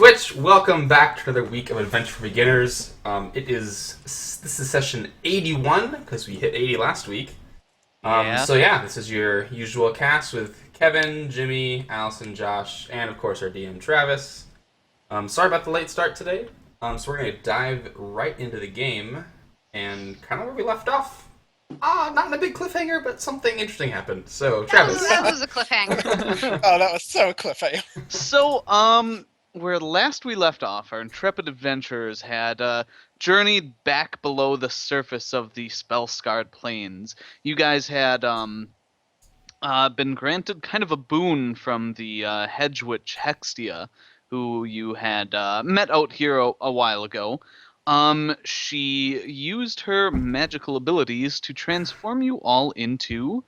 Switch, welcome back to another week of Adventure for Beginners. This is session 81 because we hit 80 last week. Yeah. This is your usual cast with Kevin, Jimmy, Allison, Josh, and of course our DM Travis. Sorry about the late start today. So we're gonna dive right into the game and kind of where we left off. Not in a big cliffhanger, but something interesting happened. So Travis, That was a cliffhanger. Oh, that was so cliffhanger. So, where last we left off, our intrepid adventurers had journeyed back below the surface of the spell-scarred plains. You guys had been granted kind of a boon from the hedge witch Hextia, who you had met out here a while ago. She used her magical abilities to transform you all into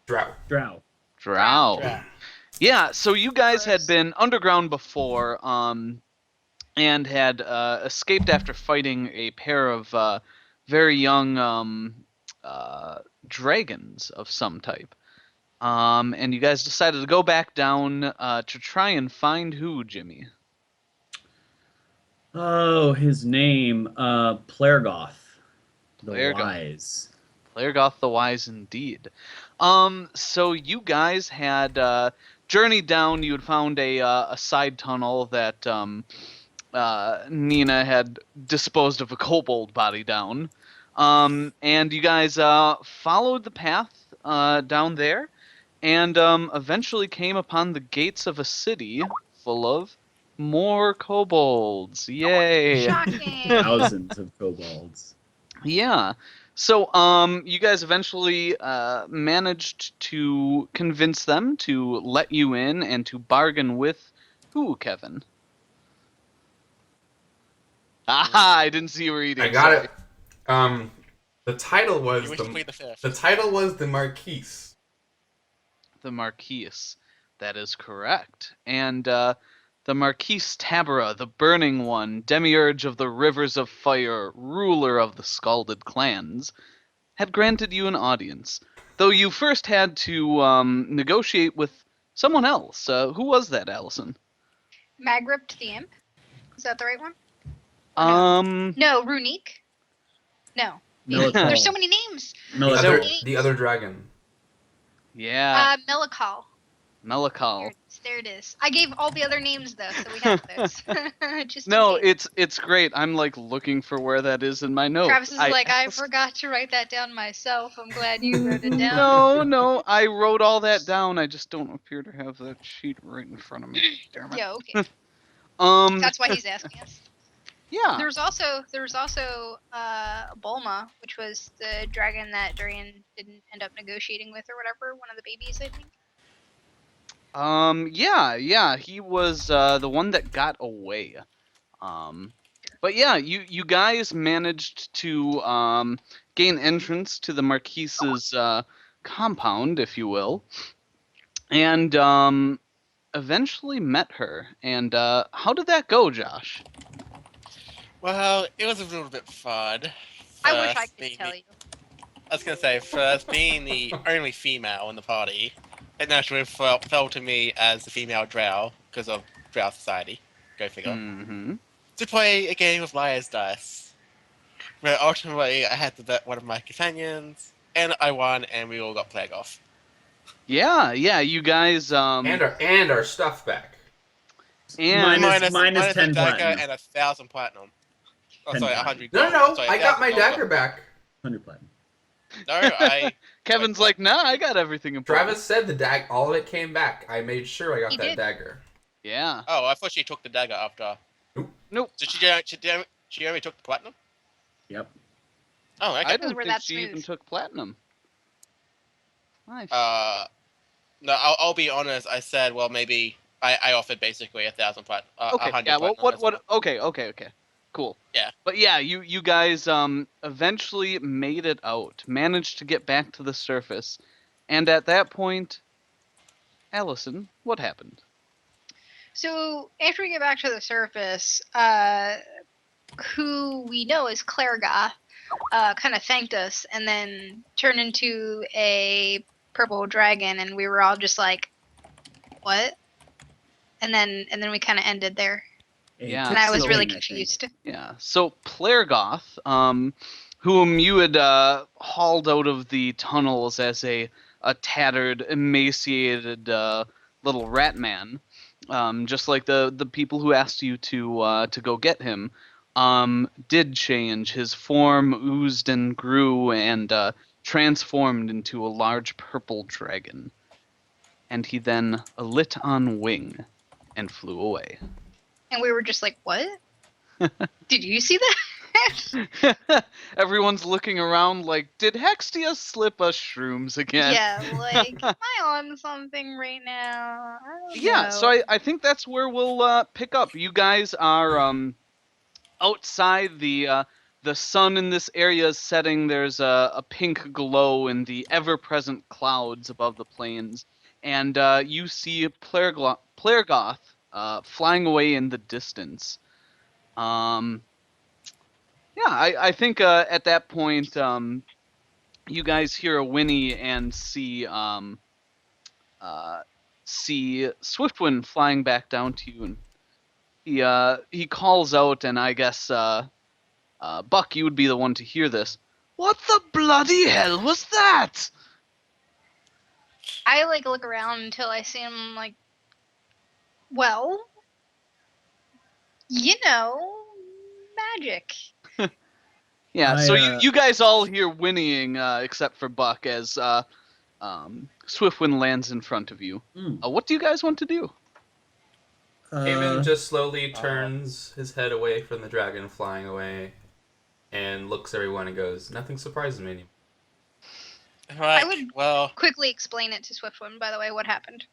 Drow. Drow. drow. Yeah. Yeah, so you guys had been underground before, and had escaped after fighting a pair of very young dragons of some type. And you guys decided to go back down to try and find who, Jimmy? Oh, his name, Plergoth. The Plergoth. Wise. Plergoth the Wise indeed. So you guys had journeyed down. You had found a side tunnel that Nina had disposed of a kobold body down. And you guys followed the path down there, and eventually came upon the gates of a city full of more kobolds. Yay! Shocking. Thousands of kobolds. Yeah. So, you guys eventually managed to convince them to let you in and to bargain with who, Kevin? Aha! I didn't see you were eating. I got sorry. it. The title was You wish to plead the fifth. the title was the Marquise. The Marquise. That is correct. And the Marquise Tabera, the Burning One, demiurge of the rivers of fire, ruler of the scalded clans, had granted you an audience. Though you first had to negotiate with someone else. Who was that, Allison? Magript the Imp. Is that the right one? No. No, Runique. No. Milithal. There's so many names. Milithal. The other dragon. Yeah, Melikal. Melikal. There it is. I gave all the other names though, so we have this. Just in No, case. it's great. I'm like looking for where that is in my notes. Travis is I asked- forgot to write that down myself. I'm glad you wrote it down. No, I wrote all that down. I just don't appear to have that sheet right in front of me. Damn it. Yeah, okay. Um, That's why he's asking us. yeah. There was also Bulma, which was the dragon that Durian didn't end up negotiating with or whatever, one of the babies, I think. Yeah, he was the one that got away. But yeah, you guys managed to gain entrance to the Marquise's compound, if you will, and eventually met her. And how did that go, Josh? Well, it was a little bit fun. I wish I First could being tell the- you. I was gonna say, first being the only female in the party, it naturally fell to me as the female drow because of drow society. Go figure. Mm-hmm. To play a game of liar's dice. But ultimately, I had to bet one of my companions, and I won, and we all got plague off. Yeah, you guys And our stuff back. and Minus 10 a dagger platinum. and 1,000 platinum. Oh, 10 sorry, platinum. 100. No, Sorry, I got my 1,000 dagger back. 100 platinum. No, I. Kevin's like, nah, I got everything important. Travis said all of it came back. I made sure I got He that did. dagger. Yeah. Oh, I thought she took the dagger after. Nope. Did she only took the platinum? Yep. Oh, okay. I don't were think that she even smooth. took platinum. Nice. No, I'll be honest. I said, well, maybe I offered basically 1,000 platinum. Okay. 100 Yeah. Well, platinum as well. Okay. Cool. Yeah. But yeah, you guys eventually made it out, managed to get back to the surface, and at that point, Allison, what happened? So after we get back to the surface, who we know is Clairgoth, kind of thanked us and then turned into a purple dragon, and we were all just like, "What?" and then we kind of ended there, It Yeah. took and I was really sewing, I think. confused. Yeah. So Plairgoth, whom you had hauled out of the tunnels as a tattered, emaciated little rat man, just like the people who asked you to go get him, did change. His form oozed and grew and transformed into a large purple dragon, and he then lit on wing and flew away. And we were just like, "What? Did you see that?" Everyone's looking around like, did Hextia slip us shrooms again? Yeah, like, am I on something right now? I don't Yeah, so know. I think that's where we'll pick up. You guys are outside. The sun in this area is setting. There's a pink glow in the ever-present clouds above the plains, and you see Plairgoth flying away in the distance. Yeah, I think at that point, you guys hear a whinny and see Swiftwind flying back down to you, and he calls out, and I guess Buck, you would be the one to hear this. What the bloody hell was that? I like look around until I see him. Like, well, you know, magic. Yeah, I, so uh, you guys all hear whinnying, except for Buck, as Swiftwind lands in front of you. Mm. What do you guys want to do? Haven just slowly Uh, turns his head away from the dragon flying away and looks at everyone and goes, "Nothing surprises me anymore." Right. would- Well, Quickly explain it to Swiftwind, by the way, what happened.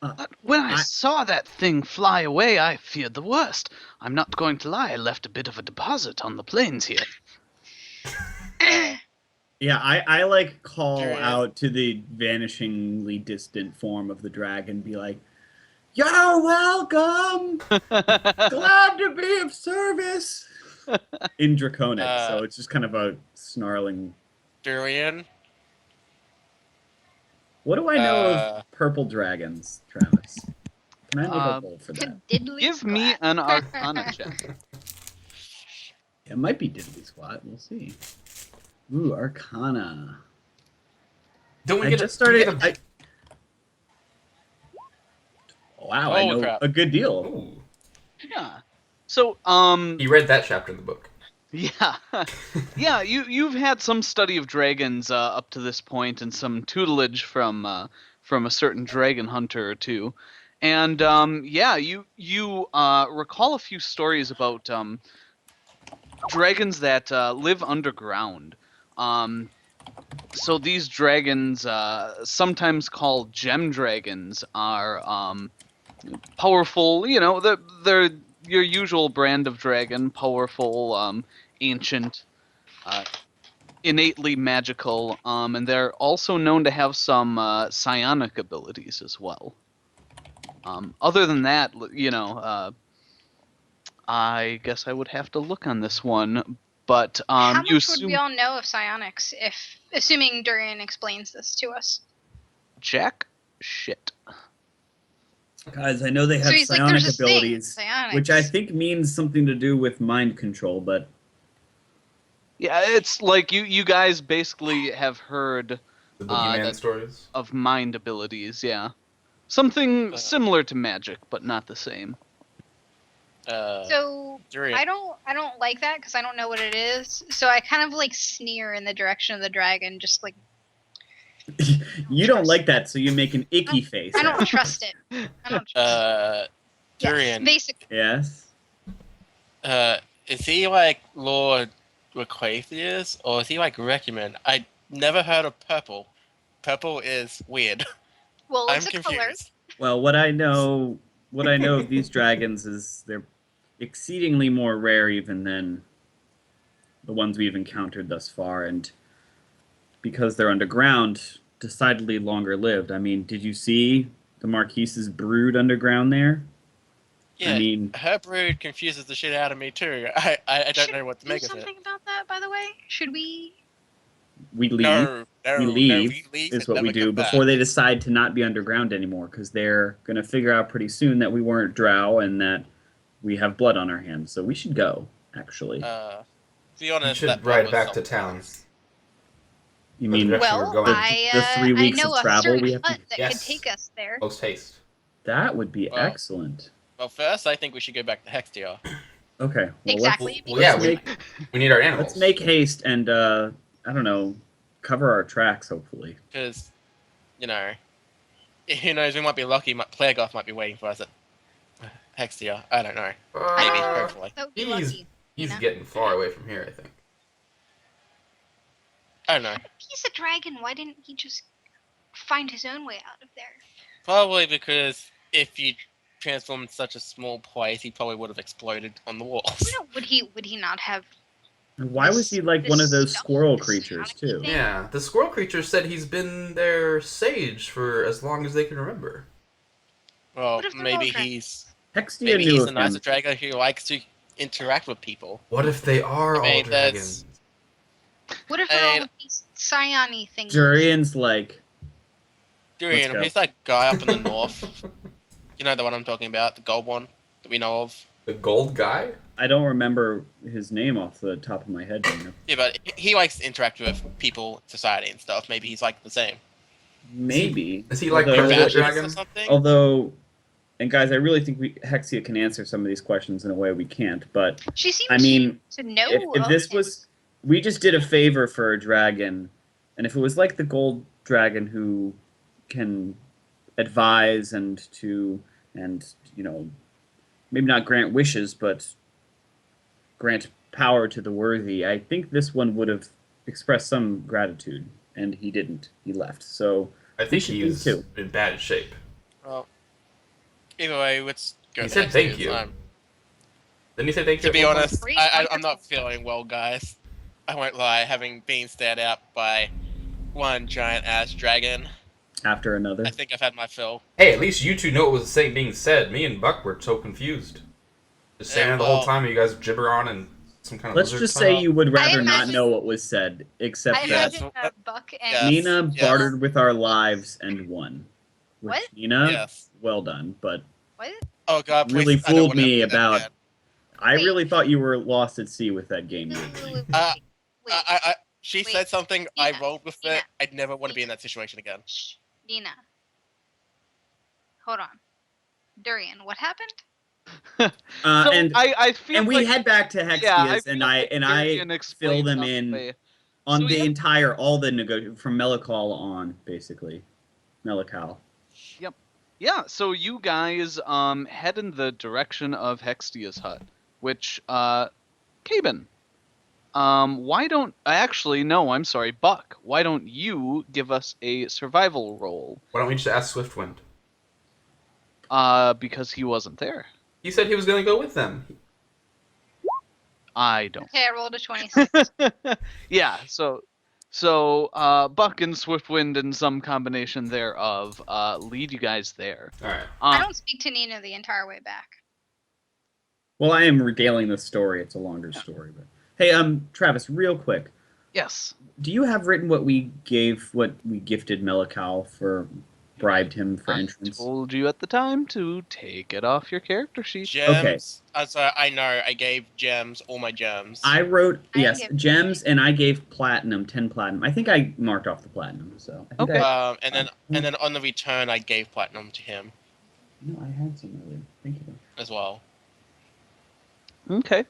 But when I I- saw that thing fly away, I feared the worst. I'm not going to lie, I left a bit of a deposit on the plains here. Yeah, I like call Sure. out to the vanishingly distant form of the dragon, be like, "You're welcome. Glad to be of service." In Draconic, so it's just kind of a snarling. Durian. What do I know Uh, of purple dragons, Travis? Can I make Uh, a roll for that? Diddly Give me squat. an Arcana check. It might be diddly squat. We'll see. Ooh, Arcana. Don't we I get just a, do we started. get Wow, I Holy know crap. a good a- deal. Ooh. Yeah. So, You read that chapter in the book. yeah, yeah. You've had some study of dragons up to this point, and some tutelage from a certain dragon hunter or two, and yeah, you recall a few stories about dragons that live underground. So these dragons, sometimes called gem dragons, are powerful. You know, they're your usual brand of dragon, powerful, ancient, innately magical, and they're also known to have some psionic abilities as well. Other than that, I guess I would have to look on this one, but How you much would we assume all know of psionics if, assuming Durian explains this to us? Jack shit. Guys, I know they have So he's like, psionic "There's this thing, abilities, psionics." which I think means something to do with mind control, but Yeah, it's like you guys basically have heard The boogeyman that- stories. of mind abilities, yeah. Something similar to magic, but not the same. So Durian. I don't like that because I don't know what it is. So I kind of like sneer in the direction of the dragon, just like you don't like that, so you make an icky face. I don't trust it. I don't trust it. Durian. Yes, basically. Yes. Is he like Lord Requathius, or is he like Recumen? I never heard of purple. Purple is weird. Well, I'm it's a confused. color. Well, what I know of these dragons is they're exceedingly more rare even than the ones we've encountered thus far, and because they're underground, decidedly longer lived. I mean, did you see the Marquise's brood underground there? Yeah, I mean, her brood confuses the shit out of me too. I don't know what to Do make of it. something about that, by the way. Should we? we leave. No, we no, leave we leave is and what we never do come back. before they decide to not be underground anymore, because they're going to figure out pretty soon that we weren't drow and that we have blood on our hands. So we should go, actually. To be You honest, should that ride was back to some town. plans. You But mean the direction we're Well, going the 3 I weeks know of a travel certain we have to- hut that Yes. could take us there. post haste. that would be Well, excellent. Well, first, I think we should go back to Hextia. Okay. Well, Exactly. Well, yeah, let's we, make, we need our animals. let's make haste and I don't know, cover our tracks. Hopefully. Because, you know, who knows, we might be lucky. Plagueoth might be waiting for us at Hextia. I don't know. Maybe, Uh, hopefully. That would be He's- lucky. He's know? getting far away from here, I think. I don't know. He's a dragon. Why didn't he just find his own way out of there? Probably because if you transform in such a small place, he probably would have exploded on the walls. No, would he not have? Why was This- he like this one of those stuff, squirrel this creatures sonic too? thing. Yeah, the squirrel creature said he's been their sage for as long as they can remember. Well, What if they're maybe all dragons? he's Hextia maybe knew he's of a nicer him. dragon who likes to interact with people. What if they are I mean, all that's- dragons? What if they're all And- with these scion-y things? Durian's like, Durian, go. who's that guy up in the north? You know the one I'm talking about, the gold one that we know of. The gold guy? I don't remember his name off the top of my head. You know? Yeah, but he likes to interact with people, society, and stuff. Maybe he's like the same. Maybe. Is he like Although- President Fascist Dragon? or something? Although, and guys, I really think Hexia can answer some of these questions in a way we can't. But She seems I mean, to know. if of this him. was, we just did a favor for a dragon, and if it was like the gold dragon who can advise and you know, maybe not grant wishes, but grant power to the worthy, I think this one would have expressed some gratitude, and he didn't. He left. So I think should he's leave, too. in bad shape. Well, either way, let's go. He to said next thank news. you. Didn't he say thank you? To be at one point? honest, Great I'm not feeling well, guys. I won't lie, having been stared at by one giant ass dragon, after another. I think I've had my fill. Hey, at least you two know what was being said. Me and Buck were so confused. Just standing there the whole well- time, you guys gibber on and some kind of Let's lizard just come say out. you would rather not imagine- know what was said, except I that imagine Yes. Buck Yes. and Nina yes. bartered with our lives and won. Which, What? Nina, Yes. well done, but what? Oh god, please, Really I don't fooled wanna me do that about- again. I Wait. really thought you were lost at sea with that game. Wait, you wait, made. wait, Uh, wait. She Wait. said something, I Nina, rolled with Nina, it. I'd never want to be in that situation again. Shh, Nina. Hold on. Durian, what happened? So And I feel and we like, head back to Hexia's, yeah, I and feel I like and Durian I explained fill them that in way. on So the yeah. entire all the from Melakal on basically, Melakal. Yeah, so you guys head in the direction of Hextia's hut, which Caben, why don't actually no, I'm sorry, Buck, why don't you give us a survival roll? Why don't we just ask Swiftwind? Because he wasn't there. He said he was going to go with them. I don't. Okay, I rolled a 26. Yeah, so Buck and Swiftwind and some combination thereof lead you guys there. All right. I don't speak to Nina the entire way back. Well, I am regaling the story. It's a longer story, but hey, Travis, real quick, Yes. do you have written what we gifted Melakal for bribed him for I entrance? told you at the time to take it off your character sheet. Gems. So I know I gave gems, all my gems. I wrote I yes, give- gems, and I gave platinum, 10 platinum. I think I marked off the platinum, so I think Okay. and then on the return, I gave platinum to him No, I had some earlier. Thank you. as well. Okay.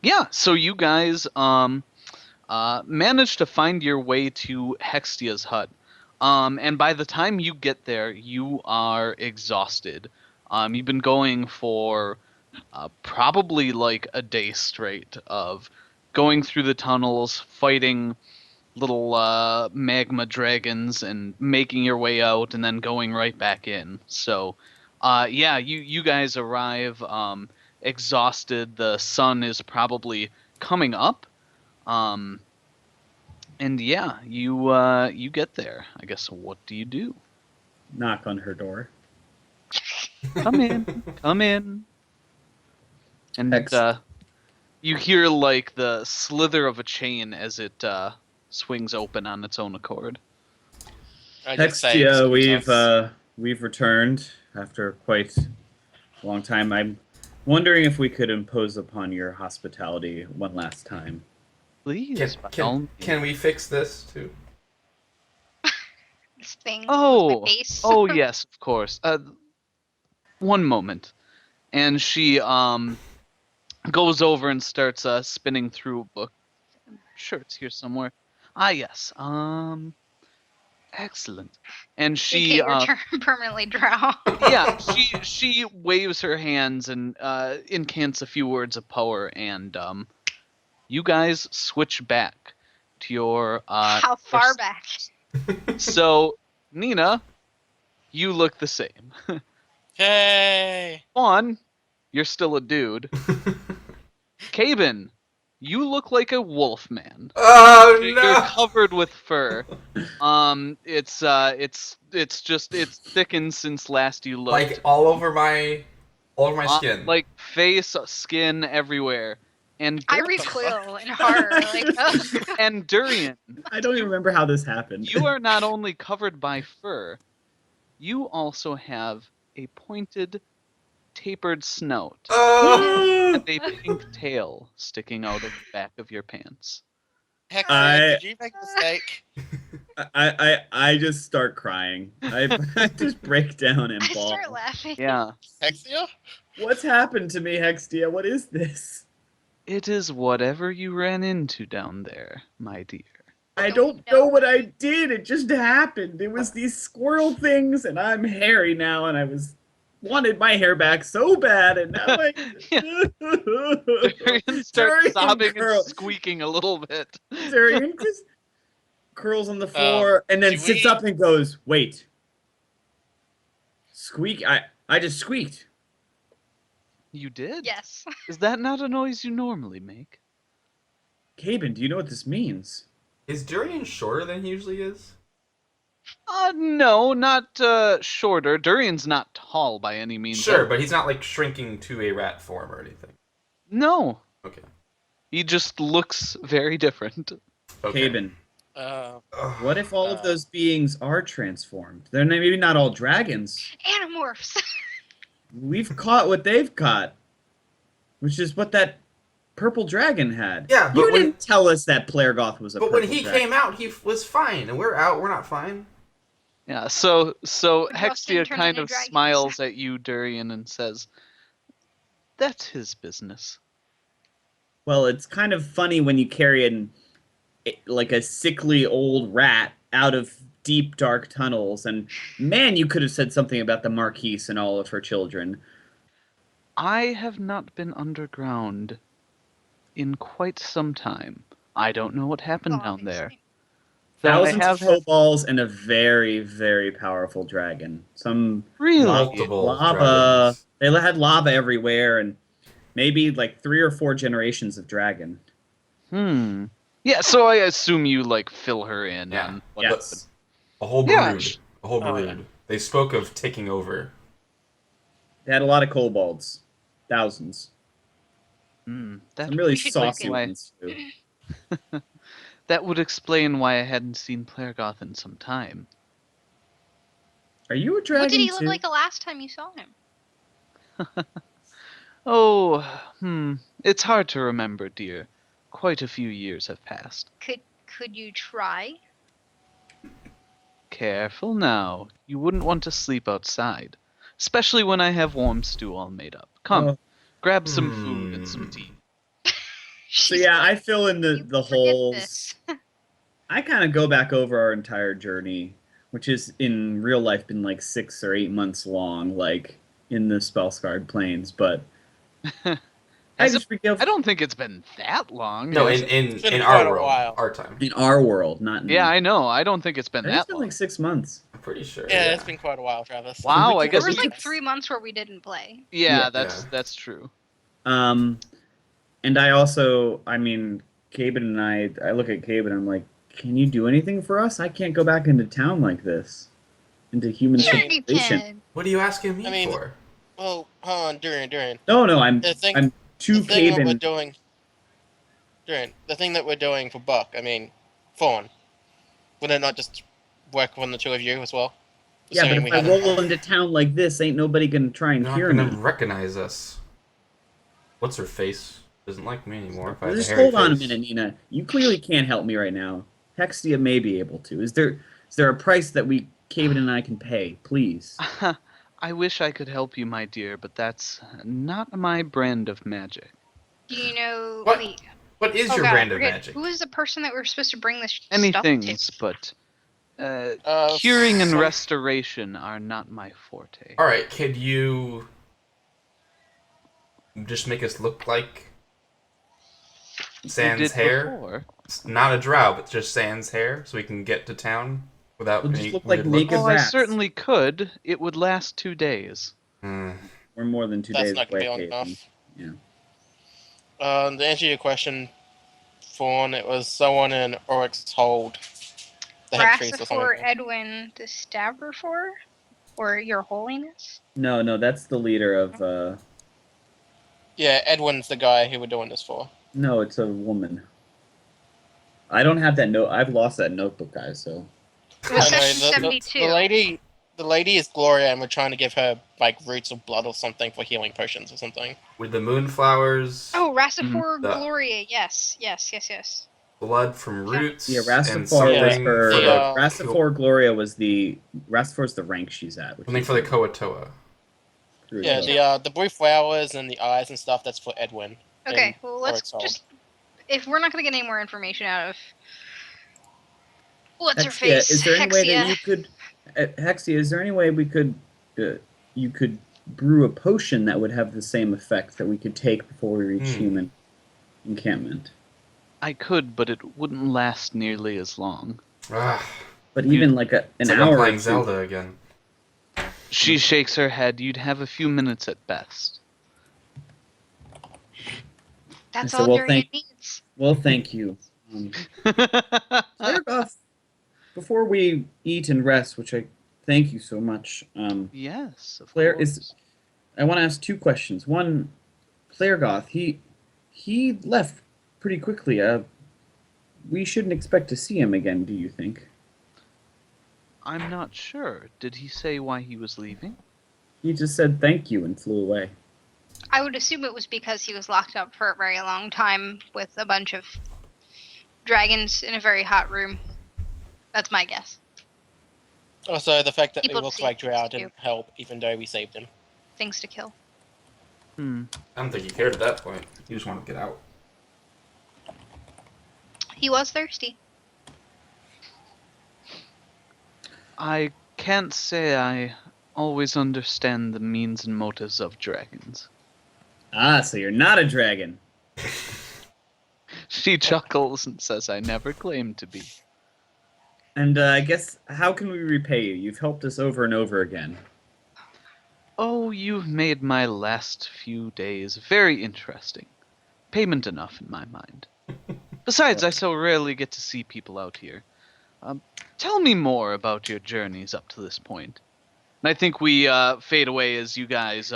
Yeah, so you guys managed to find your way to Hextia's hut. And by the time you get there, you are exhausted. You've been going for probably like a day straight of going through the tunnels, fighting little magma dragons, and making your way out, and then going right back in. So, yeah, you guys arrive exhausted. The sun is probably coming up. And yeah, you get there. I guess what do you do? Knock on her door. Come in, come in. And Ex- you hear like the slither of a chain as it swings open on its own accord. I just say Hextia, screenshots. we've returned after quite a long time. I'm wondering if we could impose upon your hospitality one last time. Please, by all Can we fix this too? This thing. Oh, with my face. oh yes, of course. One moment, and she goes over and starts spinning through a book. I'm sure it's here somewhere. Ah, yes. Excellent. And Okay, she your turn permanently drow. yeah, she waves her hands and incants a few words of power, and you guys switch back to your How far back? So, Nina, you look the same. Yay! Juan, you're still a dude. Cabin, you look like a wolf man. Oh You're covered with fur. It's thickened since last you looked. Like all over my skin. Like face, skin, everywhere. And I Dur- recoil in horror. Like, ugh. and Durian, I don't even remember how this happened. you are not only covered by fur, you also have a pointed, tapered snout and a pink tail sticking out of the back of your pants. Hexia, did you make a mistake? I just start crying. I just break down and I bawl. start laughing. Yeah, Hexia? What's happened to me, Hextia? What is this? it is whatever you ran into down there, my dear. I don't know what I did. It just happened. It was these squirrel things, and I'm hairy now, and I wanted my hair back so bad, and now I. Durian starts Durian sobbing curl- and squeaking a little bit. Durian just curls on the floor and then do sits we- up and goes, "Wait, squeak! I just squeaked." You did? Yes. Is that not a noise you normally make? Cabin, do you know what this means? Is Durian shorter than he usually is? No, not shorter. Durian's not tall by any means. Sure, but he's not like shrinking to a rat form or anything. No, Okay. he just looks very different. Okay. Cabin, Uh, Ugh. what if all of those beings are transformed? They're maybe not all dragons. Animorphs. We've caught what they've caught, which is what that purple dragon had. Yeah, but you when- didn't tell us that Plairgoth was a But purple when he dragon. came out, he was fine, and we're out. We're not fine. Yeah, so Rustin Hextia turned kind into of dragons. smiles at you, Durian, and says, "That's his business." Well, it's kind of funny when you carry like a sickly old rat out of deep dark tunnels, and man, you could have said something about the Marquise and all of her children. I have not been underground in quite some time. I don't know what happened Oh, down there. same. Though I Thousands have of kobolds and a very, very powerful dragon. Some really. Multiple lava. dragons. They had lava everywhere, and maybe like 3 or 4 generations of dragon. Yeah, so I assume you like fill her in Yeah. on what Yes. happened. A whole Yeah, brood. A whole Oh, brood. yeah. They spoke of taking over. They had a lot of kobolds. Thousands. That Some really We should look saucy in. ones, too. that would explain why I hadn't seen Plairgoth in some time. Are you a dragon What did he too? look like the last time you saw him? Oh, it's hard to remember, dear. Quite a few years have passed. Could you try? Careful now. You wouldn't want to sleep outside. Especially when I have warm stew all made up. Come, Oh. grab some food and some tea. So yeah, I fill in You the forget holes. this. I kind of go back over our entire journey, which is in real life been like 6 or 8 months long, like in the Spellscarred Plains. But I Has just I don't think it's been that long. No, has in it? It's been in quite our a world, while. our time. in our world, not in Yeah, I know. I don't think it's been I think it's that been long. like 6 months. I'm pretty sure. yeah, it's been quite a while, Travis. Wow, I There guess There was we like could- 3 months where we didn't play. Yeah, Yeah. that's true. And I also, I mean, Cabin and I look at Cabin, I'm like, can you do anything for us? I can't go back into town like this, into human Sure Sure you civilization. can. What are you asking me I mean, for? Well, hold on, Durin. No, I'm The thing, I'm the to thing that we're Cabin. doing, Durin, the thing that we're doing for Buck, I mean, Fawn. Would it not just work on the two of you as well? Yeah, but Assuming if we I had roll into town like this, ain't nobody gonna try and Not hear gonna me. recognize us. What's her face? Doesn't like me anymore. If I had a Just hairy hold on a face. minute, Nina. You clearly can't help me right now. Hextia may be able to. Is there a price that Caven and I can pay, please? I wish I could help you, my dear, but that's not my brand of magic. Do you know? What? Wait. What is Oh your god, I brand of forget. magic? Who is the person that we were supposed to bring this Many stuff things, to? but curing and some- restoration are not my forte. All right, could you just make us look like You Sans did hair? before. Not a drow, but just Sans hair, so we can get to town without We'll just any look like weird naked looks? Oh, I rats. certainly could. It would last 2 days. Hmm. We're more than 2 That's days not gonna away, be Caven. enough. Yeah. To answer your question, Fawn, it was someone in Oryx Hold. The head priest or Brassifor something. Edwin the Stavrofor? Or Your Holiness? No, that's the leader of. Yeah, Edwin's the guy who we're doing this for. No, it's a woman. I don't have that note. I've lost that notebook, guys. So It was I know, section the 72. the lady is Gloria, and we're trying to give her like roots of blood or something for healing potions or something. With the moonflowers, Oh, Rassifor The- Gloria. Yes. blood from Yeah. roots, yeah, and Rastifor was something her. for Yeah. the Rastifor Gloria was Rastifor's the rank she's at. Which something is for the Koatoa. pretty Yeah, low. the blue flowers and the eyes and stuff. That's for Edwin. Okay, in well, let's Oryx Hold. just. If we're not going to get any more information out of. What's her Hexia, face? is there any way that Hexia. you could, Hexia? Is there any way we could, you could brew a potion that would have the same effect that we could take before we reach human encampment? I could, but it wouldn't last nearly as long. Ah, But even like an it's like hour I'm or playing two. Zelda again. She shakes her head. You'd have a few minutes at best. That's So, all well, Durian thank- needs. Well, thank you. Claire, before we eat and rest, which I thank you so much. Yes, of Claire, course. I want to ask two questions. One, Clairgoth, he left pretty quickly. We shouldn't expect to see him again, do you think? I'm not sure. Did he say why he was leaving? He just said thank you and flew away. I would assume it was because he was locked up for a very long time with a bunch of dragons in a very hot room. That's my guess. Also, the fact that People he looks see like things Drow too. didn't help, even though we saved him. Things to kill. Hmm. I don't think he cared at that point. He just wanted to get out. He was thirsty. I can't say I always understand the means and motives of dragons. Ah, so you're not a dragon. She chuckles and says, I never claimed to be. And I guess, how can we repay you? You've helped us over and over again. Oh, you've made my last few days very interesting. Payment enough in my mind. Besides, I so rarely get to see people out here. Tell me more about your journeys up to this point. And I think we fade away as you guys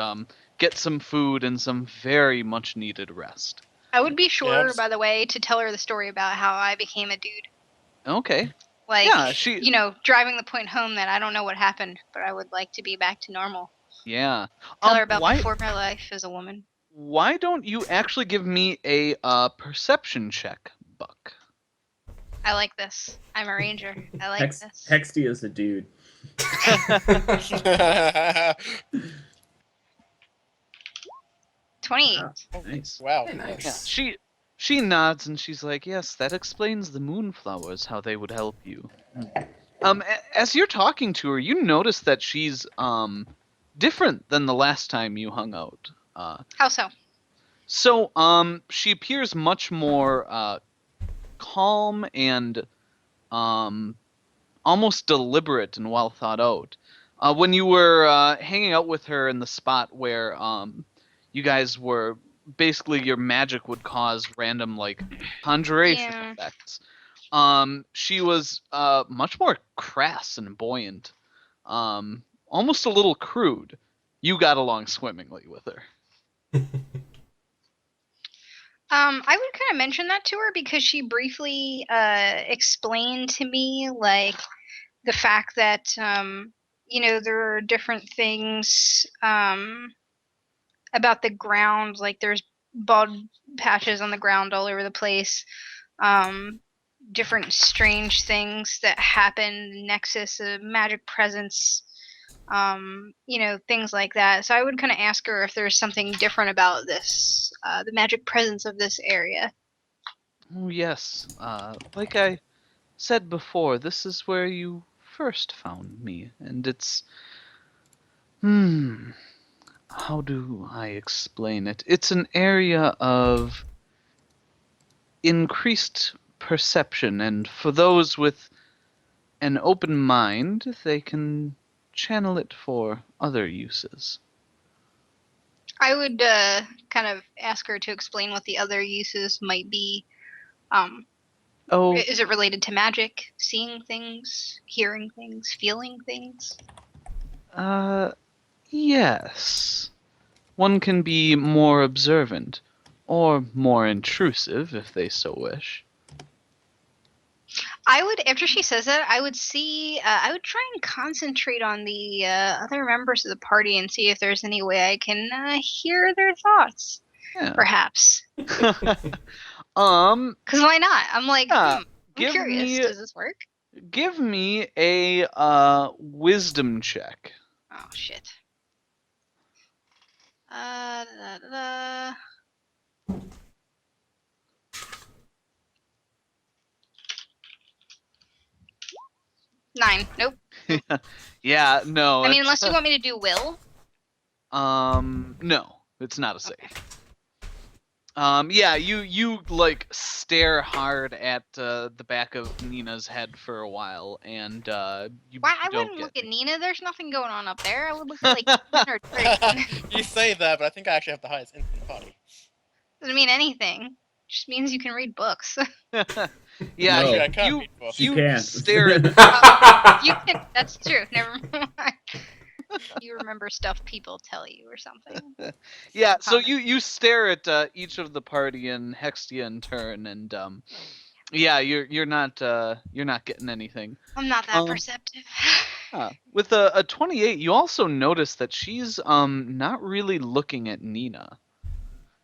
get some food and some very much needed rest. I would be sure, Yes. by the way, to tell her the story about how I became a dude. Okay. Like, Yeah, she. you know, driving the point home that I don't know what happened, but I would like to be back to normal. Yeah. Tell her about why, before my life as a woman. why don't you actually give me a perception check, Buck? I like this. I'm a ranger. I like this. Hexty is a dude. 28. Nice. Wow. Very nice. Yeah, she nods and she's like, "Yes, that explains the moonflowers, how they would help you." As you're talking to her, you notice that she's different than the last time you hung out. How so? So she appears much more calm and almost deliberate and well thought out. When you were hanging out with her in the spot where you guys were, basically your magic would cause random like conjuration Yeah. effects. She was much more crass and buoyant, almost a little crude. You got along swimmingly with her. I would kind of mention that to her because she briefly explained to me like the fact that there are different things about the ground, like there's bald patches on the ground all over the place, um, different strange things that happen, Nexus, a magic presence, things like that. So I would kind of ask her if there's something different about this, the magic presence of this area. Oh, yes. Like I said before, this is where you first found me, and it's. How do I explain it? It's an area of increased perception, and for those with an open mind, they can channel it for other uses. I would kind of ask her to explain what the other uses might be. Oh, Is it related to magic? Seeing things, hearing things, feeling things? yes. One can be more observant, or more intrusive if they so wish. I would, after she says that, I would I would try and concentrate on the other members of the party and see if there's any way I can hear their thoughts, Yeah. perhaps. Because Because why not? I'm like, Yeah, I'm give curious. me- Does this work? give me a wisdom check. Oh, shit. Da, da, da, da. 9. Nope. Yeah, no. I mean, it's, unless you want me to do will. no, it's not a save. Yeah, you like stare hard at the back of Nina's head for a while, and you Why? I don't wouldn't get look at Nina. There's nothing going on up there. I would look at, like, Nina or Drake. You say that, but I think I actually have the highest int in the party. Doesn't mean anything. Just means you can read books. Yeah, No. Actually, I can't you read books. She you can't. stare at You can. That's true. Never mind. You remember stuff people tell you or something. Yeah, so Common. you stare at each of the party and Hextia in turn, and yeah, you're not getting anything. I'm not that Um, perceptive. With a 28, you also notice that she's not really looking at Nina.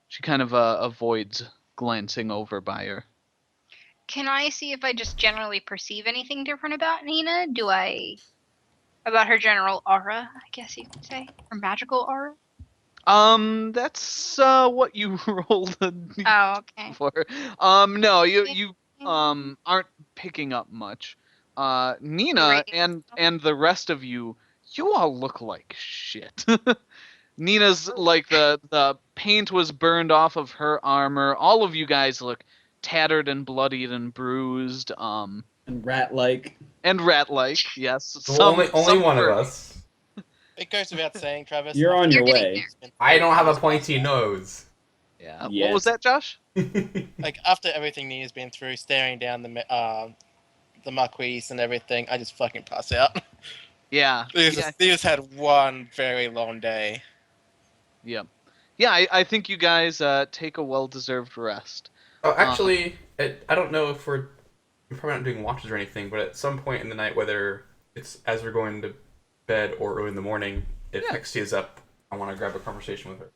She kind of avoids glancing over by her. Can I see if I just generally perceive anything different about Nina? About her general aura, I guess you could say, or magical aura? That's what you rolled Oh, okay. for. No, you aren't picking up much. Nina Great. and the rest of you, you all look like shit. Nina's like the paint was burned off of her armor. All of you guys look tattered and bloodied and bruised. And rat-like. And rat-like, yes. Well, only some one of were- us. It goes without saying, Travis. You're on your You're getting way. there. I don't have a pointy nose. Yeah. Yes. What was that, Josh? Like after everything Nia's been through, staring down the Marquise and everything, I just fucking pass out. Yeah. They Yeah. just had one very long day. Yeah. Yeah, I think you guys take a well-deserved rest. Oh, actually, I don't know if we're probably not doing watches or anything, but at some point in the night, whether it's as we're going to bed or early in the morning, if Yeah. Hextia is up, I want to grab a conversation with her.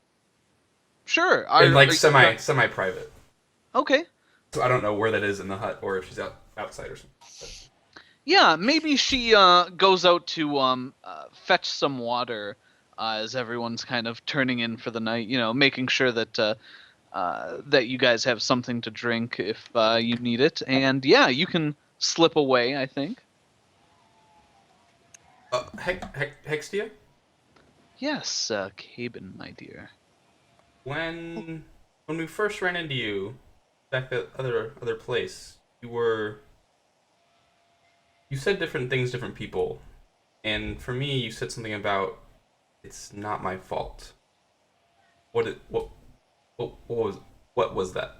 Sure. In like are- semi-private. Okay. So I don't know where that is in the hut or if she's outside or something. But Yeah, maybe she goes out to fetch some water as everyone's kind of turning in for the night. You know, making sure that that you guys have something to drink if you need it. And yeah, you can slip away, I think. Hextia? Yes, Caben, my dear. When we first ran into you back at other place, you said different things, different people, and for me, you said something about it's not my fault. What was that?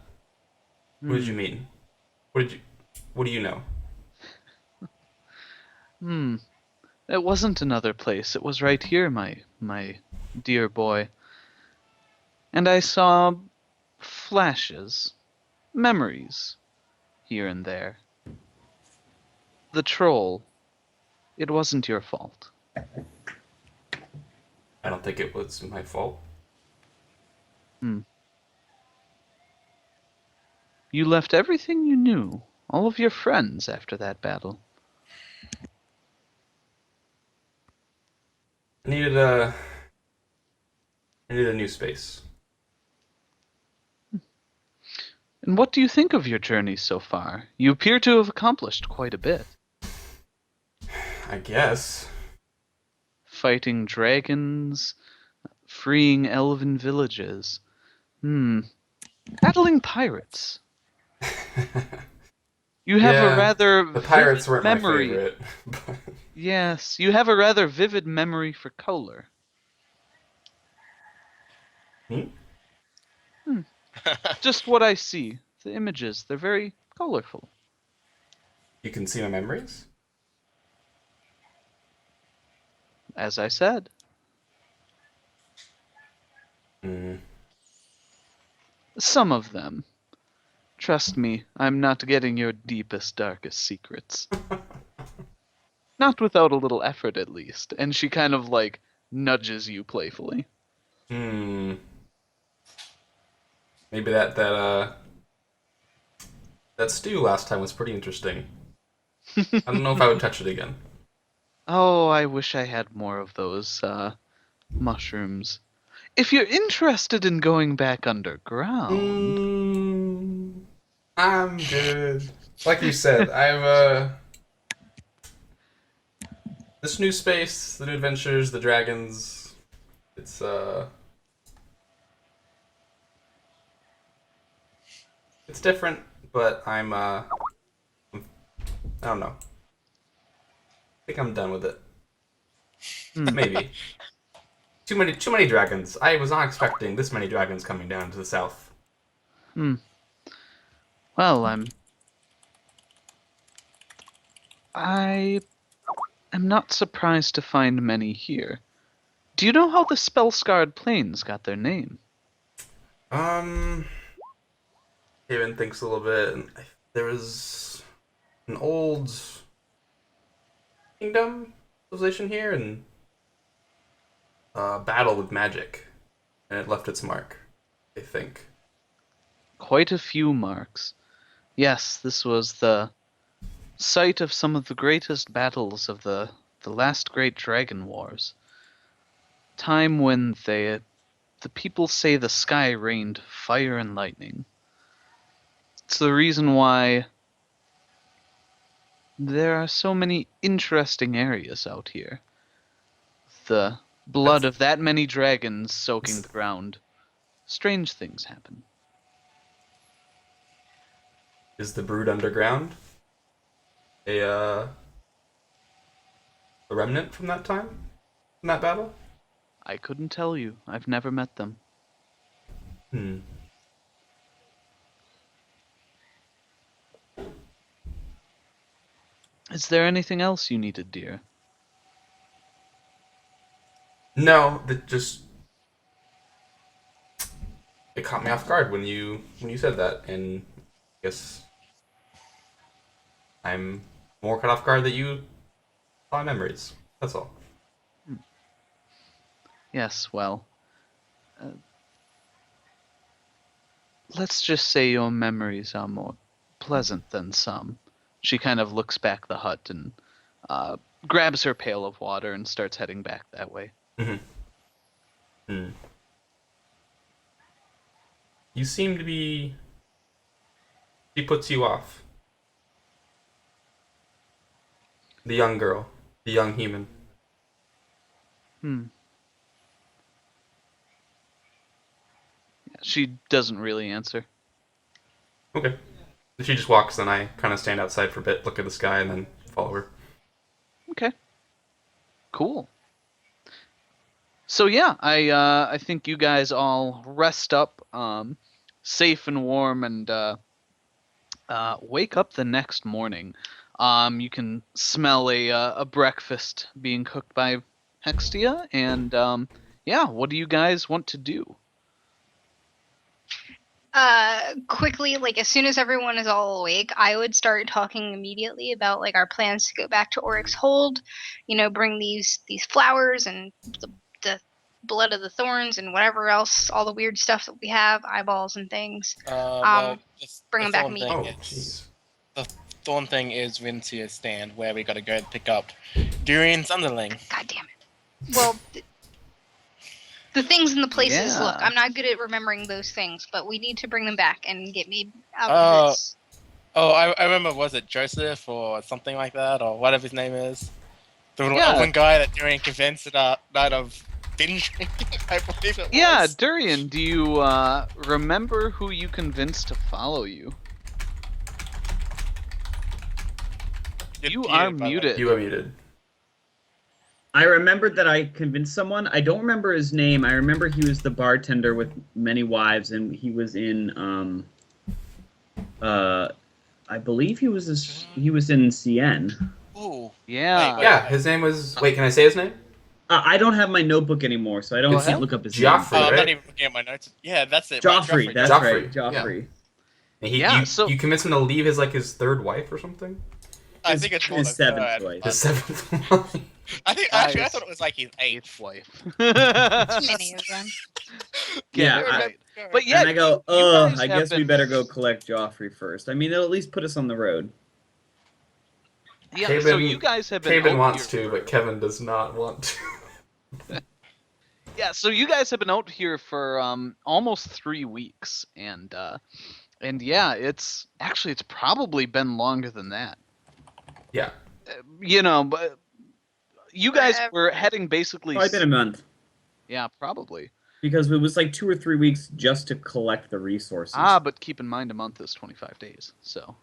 What did you mean? What do you know? It wasn't another place. It was right here, my dear boy. And I saw flashes, memories, here and there. The troll, it wasn't your fault. I don't think it was my fault. You left everything you knew, all of your friends after that battle. I needed a new space. And what do you think of your journey so far? You appear to have accomplished quite a bit. I guess. Fighting dragons, freeing elven villages. Battling pirates. You have Yeah, a rather the pirates vivid weren't memory. my favorite. Yes, you have a rather vivid memory for color. Just what I see. The images, they're very colorful. You can see my memories? As I said. Hmm. Some of them. Trust me, I'm not getting your deepest, darkest secrets. Not without a little effort, at least. And she kind of, like, nudges you playfully. Maybe that stew last time was pretty interesting. I don't know if I would touch it again. Oh, I wish I had more of those, mushrooms. If you're interested in going back underground... I'm good. Like you said, this new space, the new adventures, the dragons. It's different, but I don't know. I think I'm done with it. Maybe. Too many dragons. I was not expecting this many dragons coming down to the south. Well, I am not surprised to find many here. Do you know how the Spell-Scarred Plains got their name? Haven thinks a little bit. There was an old kingdom civilization here, and battle with magic, and it left its mark. I think. Quite a few marks. Yes, this was the site of some of the greatest battles of the last great dragon wars. Time when the people say the sky rained fire and lightning. It's the reason why there are so many interesting areas out here. The blood of that many dragons soaking the ground. Strange things happen. Is the brood underground a remnant from that time, from that battle? I couldn't tell you. I've never met them. Is there anything else you needed, dear? No, that just it caught me off guard when you said that, and I guess I'm more caught off guard that you saw memories. That's all. Yes, well, let's just say your memories are more pleasant than some. She kind of looks back the hut and grabs her pail of water and starts heading back that way. You seem to be. She puts you off. The young girl, the young human. She doesn't really answer. Okay. If she just walks, then I kind of stand outside for a bit, look at the sky, and then follow her. Okay. Cool. So yeah, I think you guys all rest up, safe and warm, and wake up the next morning. You can smell a breakfast being cooked by Hextia, and yeah, what do you guys want to do? quickly, like as soon as everyone is all awake, I would start talking immediately about like our plans to go back to Oryx Hold. You know, bring these flowers and the blood of the thorns and whatever else, all the weird stuff that we have, eyeballs and things. Well, bring the 'em back thorn thing immediately. Oh, is- jeez. The thorn thing is Vincia's stand, where we gotta go pick up Durian's underling. God damn it. Well, the things in the places. Look, Yeah. I'm not good at remembering those things, but we need to bring them back and get me out Oh. of this. Oh, I remember, was it Joseph or something like that, or whatever his name is? The little Yeah. elven guy that Durian convinced that night of binge drinking, I believe it was. Yeah, Durian, do you remember who you convinced to follow you? You're You muted, are by the way. muted. You are muted. I remembered that I convinced someone. I don't remember his name. I remember he was the bartender with many wives, and he was in I believe he was in CN. Ooh. Yeah. Wait. Yeah, his name was. Wait, can I say his name? I don't have my notebook anymore, so I don't Go get to ahead. look up his Joffrey. name. I'm right? not even looking at my notes. Yeah, that's it. right, Joffrey, that's Joffrey, right. Joffrey. And Yeah, you, so- you convinced him to leave his third wife or something? I think it's more his the seventh third, wife. but- His seventh wife. I think Guys. actually I thought it was like his eighth. Eighth wife. Many of them. Yeah, Get it I- right. But yeah, and I go, you guys I have guess we been- better go collect Joffrey first. I mean, it'll at least put us on the road. Yeah, Kevin- so you guys have been Kevin out wants here to, for- but Kevin does not want to. Yeah, so you guys have been out here for almost 3 weeks, and yeah, it's probably been longer than that. Yeah. You know, but you guys Forever. were heading basically. Probably been a month Yeah, probably. because it was like 2 or 3 weeks just to collect the resources. But keep in mind a month is 25 days, so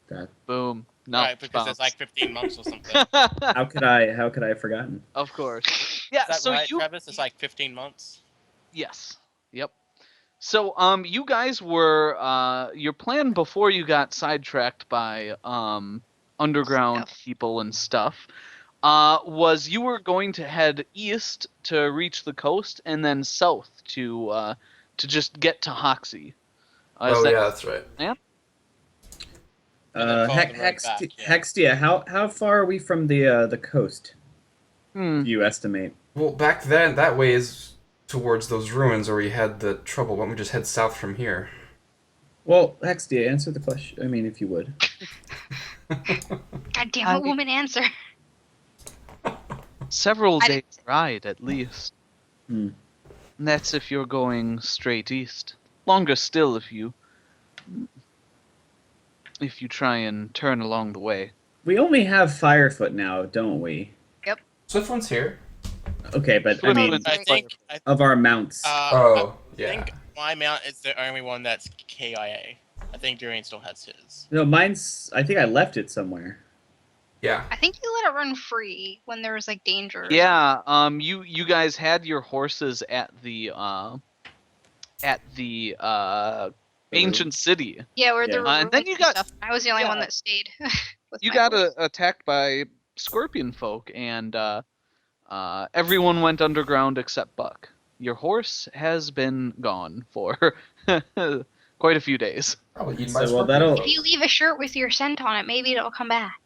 That, boom. No, Right, because bounce. it's like 15 months or something. how could I have forgotten? Of course. Yeah, Is that so right, you Travis? It's like 15 months. Yes. Yep. So you guys were your plan before you got sidetracked by underground Stuff. people and stuff was you were going to head east to reach the coast and then south to just get to Hoxie. Oh, yeah, that's right. And then follow the road back, yeah. Hextia, how far are we from the coast? Hmm. Do you estimate? Well, back then, that way is towards those ruins where we had the trouble. Why don't we just head south from here? Well, Hextia, answer the question. I mean, if you would. God damn it, woman, answer. Several I days didn't- ride at least. Hmm. And that's if you're going straight east. Longer still if you try and turn along the way. We only have Firefoot now, don't we? Swiftwind's here. Okay, but I Swift mean, One's- I think of our mounts. Oh, I yeah. think my mount is the only one that's KIA. I think Durian still has his. No, mine's. I think I left it somewhere. Yeah. I think you let it run free when there was like danger. Yeah, you guys had your horses at the ancient city. Yeah, where there Yeah. were And then ruins you and got- stuff. I was the only one yeah. that stayed. with You my got horse. attacked by scorpion folk, and everyone went underground except Buck. Your horse has been gone for quite a few days. Probably eaten So, by well, scorpions. that'll- If you leave a shirt with your scent on it, maybe it'll come back.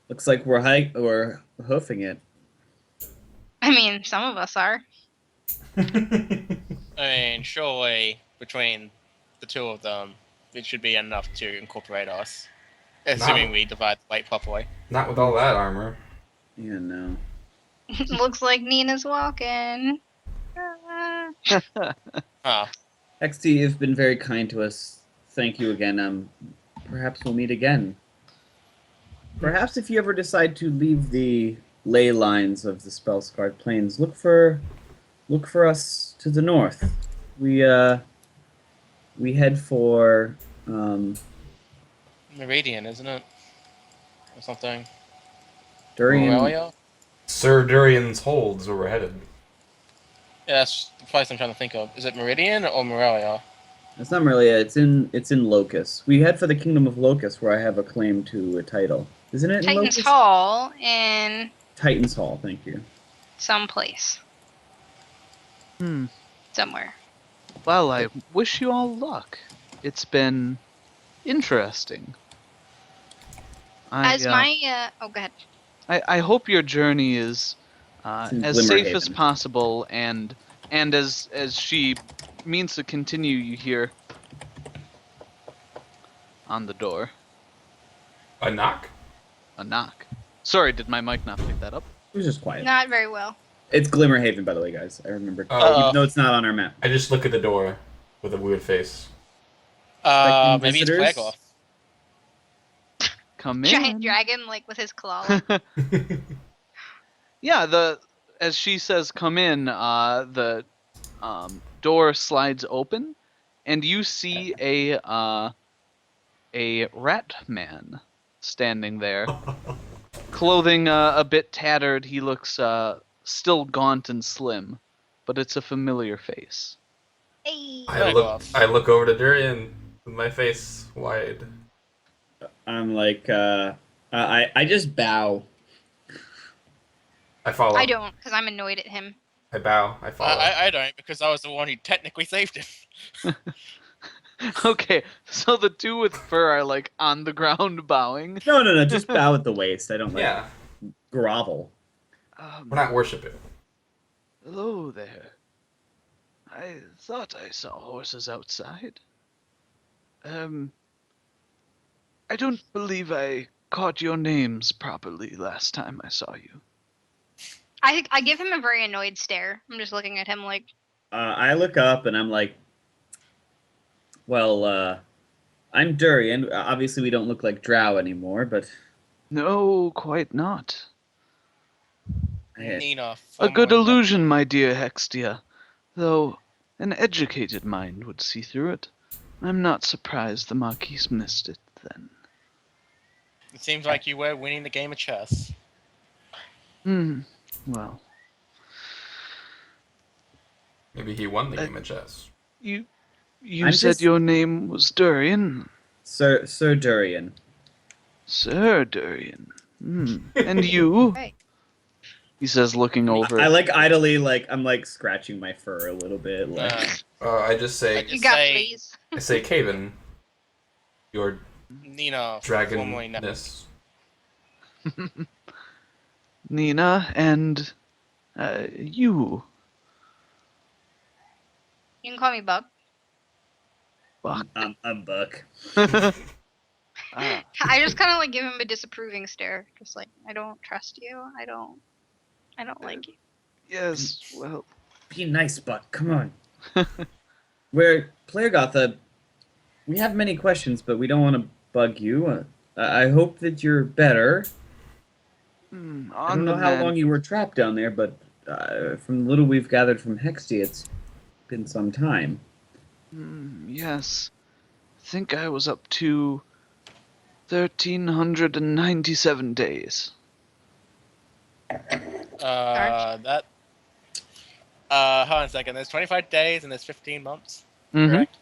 Looks like we're hoofing it. I mean, some of us are. I mean, surely between the two of them, it should be enough to incorporate us. Assuming we divide the weight properly. Not with all that armor. Yeah, no. Looks like Nina's walking. Huh. XT, you've been very kind to us. Thank you again. Perhaps we'll meet again. Perhaps if you ever decide to leave the ley lines of the spell-scarred plains, look for us to the north. We head for Meridian, isn't it? Or something. Durian. Morelia? Sir Durian's Holds where we're headed. Yeah, that's the place I'm trying to think of. Is it Meridian or Morelia? It's not Morelia. It's in Locus. We head for the Kingdom of Locus, where I have a claim to a title. Isn't it in Titan's Locus? Hall in Titan's Hall. Thank you. some place. Hmm. Somewhere. Well, I wish you all luck. It's been interesting. As my oh, go ahead. I hope your journey is It's in as safe as Glimmerhaven. possible, and as she means to continue, you hear on the door A knock? a knock. Sorry, did my mic not pick that up? It was just quiet. Not very well. It's Glimmerhaven, by the way, guys. I remember. Oh. Even though it's not on our map. I just look at the door with a weird face. Expecting Maybe it's visitors? Gregor. Come in. Giant dragon, like with his claw. Yeah, as she says, "Come in." The door slides open, and you see a rat man standing there, clothing a bit tattered. He looks still gaunt and slim, but it's a familiar face. Hey. I look over to Durian with my face wide. I'm like, I just bow. I follow. I don't, because I'm annoyed at him. I bow. I follow. I don't, because I was the one who technically saved him. Okay, so the two with fur are like on the ground bowing. No, just bow at the waist. I don't like Yeah, grovel. we're not worshiping. Hello there. I thought I saw horses outside. I don't believe I caught your names properly last time I saw you. I give him a very annoyed stare. I'm just looking at him like, I look up and I'm like, well, I'm Durian. Obviously, we don't look like Drow anymore, but No, quite not. Nina. A good formerly- illusion, my dear Hextia. Though an educated mind would see through it. I'm not surprised the Marquise missed it then. It seems like you were winning the game of chess. Well, Maybe he won the game of chess. you I'm said just- your name was Durian. Sir Durian. Sir Durian. And you? hey. He says, looking over. I like idly, like I'm like scratching my fur a little bit. Like, I just say, You got say- fleas. I say, Caven, your Nina. Formerly known- dragonness. Nina and you. You can call me Bub. Buck. a buck. Ah, I just kind of like give him a disapproving stare, just like I don't trust you. I don't like you. yes, well, Be nice, buck. Come on. We're Plairgoth. We have many questions, but we don't want to bug you. I hope that you're better. I on don't know the how man- long you were trapped down there, but from the little we've gathered from Hexty, it's been some time. Yes. I think I was up to 1,397 days. That. Hold on a second. There's 25 days and there's 15 months. Mm-hmm. Correct.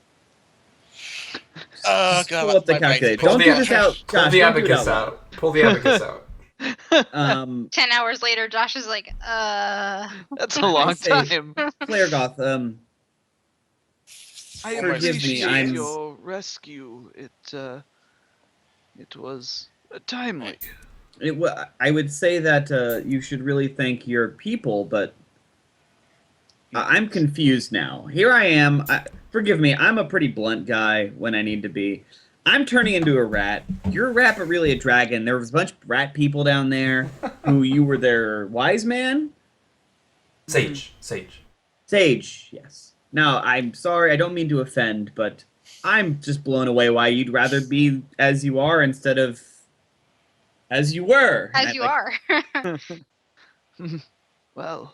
Oh Just god. pull up the my brain's- calculator. Pull Don't the do ab- this out, Pull Josh. the Don't do it abacus out. out. Pull the abacus out. 10 hours later, Josh is like, That's a long say- time. Plairgoth, I Forgive me, appreciate I'm- your rescue. It was timely. I would say that you should really thank your people, but I'm confused now. Here I am. Forgive me, I'm a pretty blunt guy when I need to be. I'm turning into a rat. You're a rat, but really a dragon. There was a bunch of rat people down there who you were their wise man? Sage. Sage, yes. Now, I'm sorry, I don't mean to offend, but I'm just blown away why you'd rather be as you are instead of as you were. as you are. Well,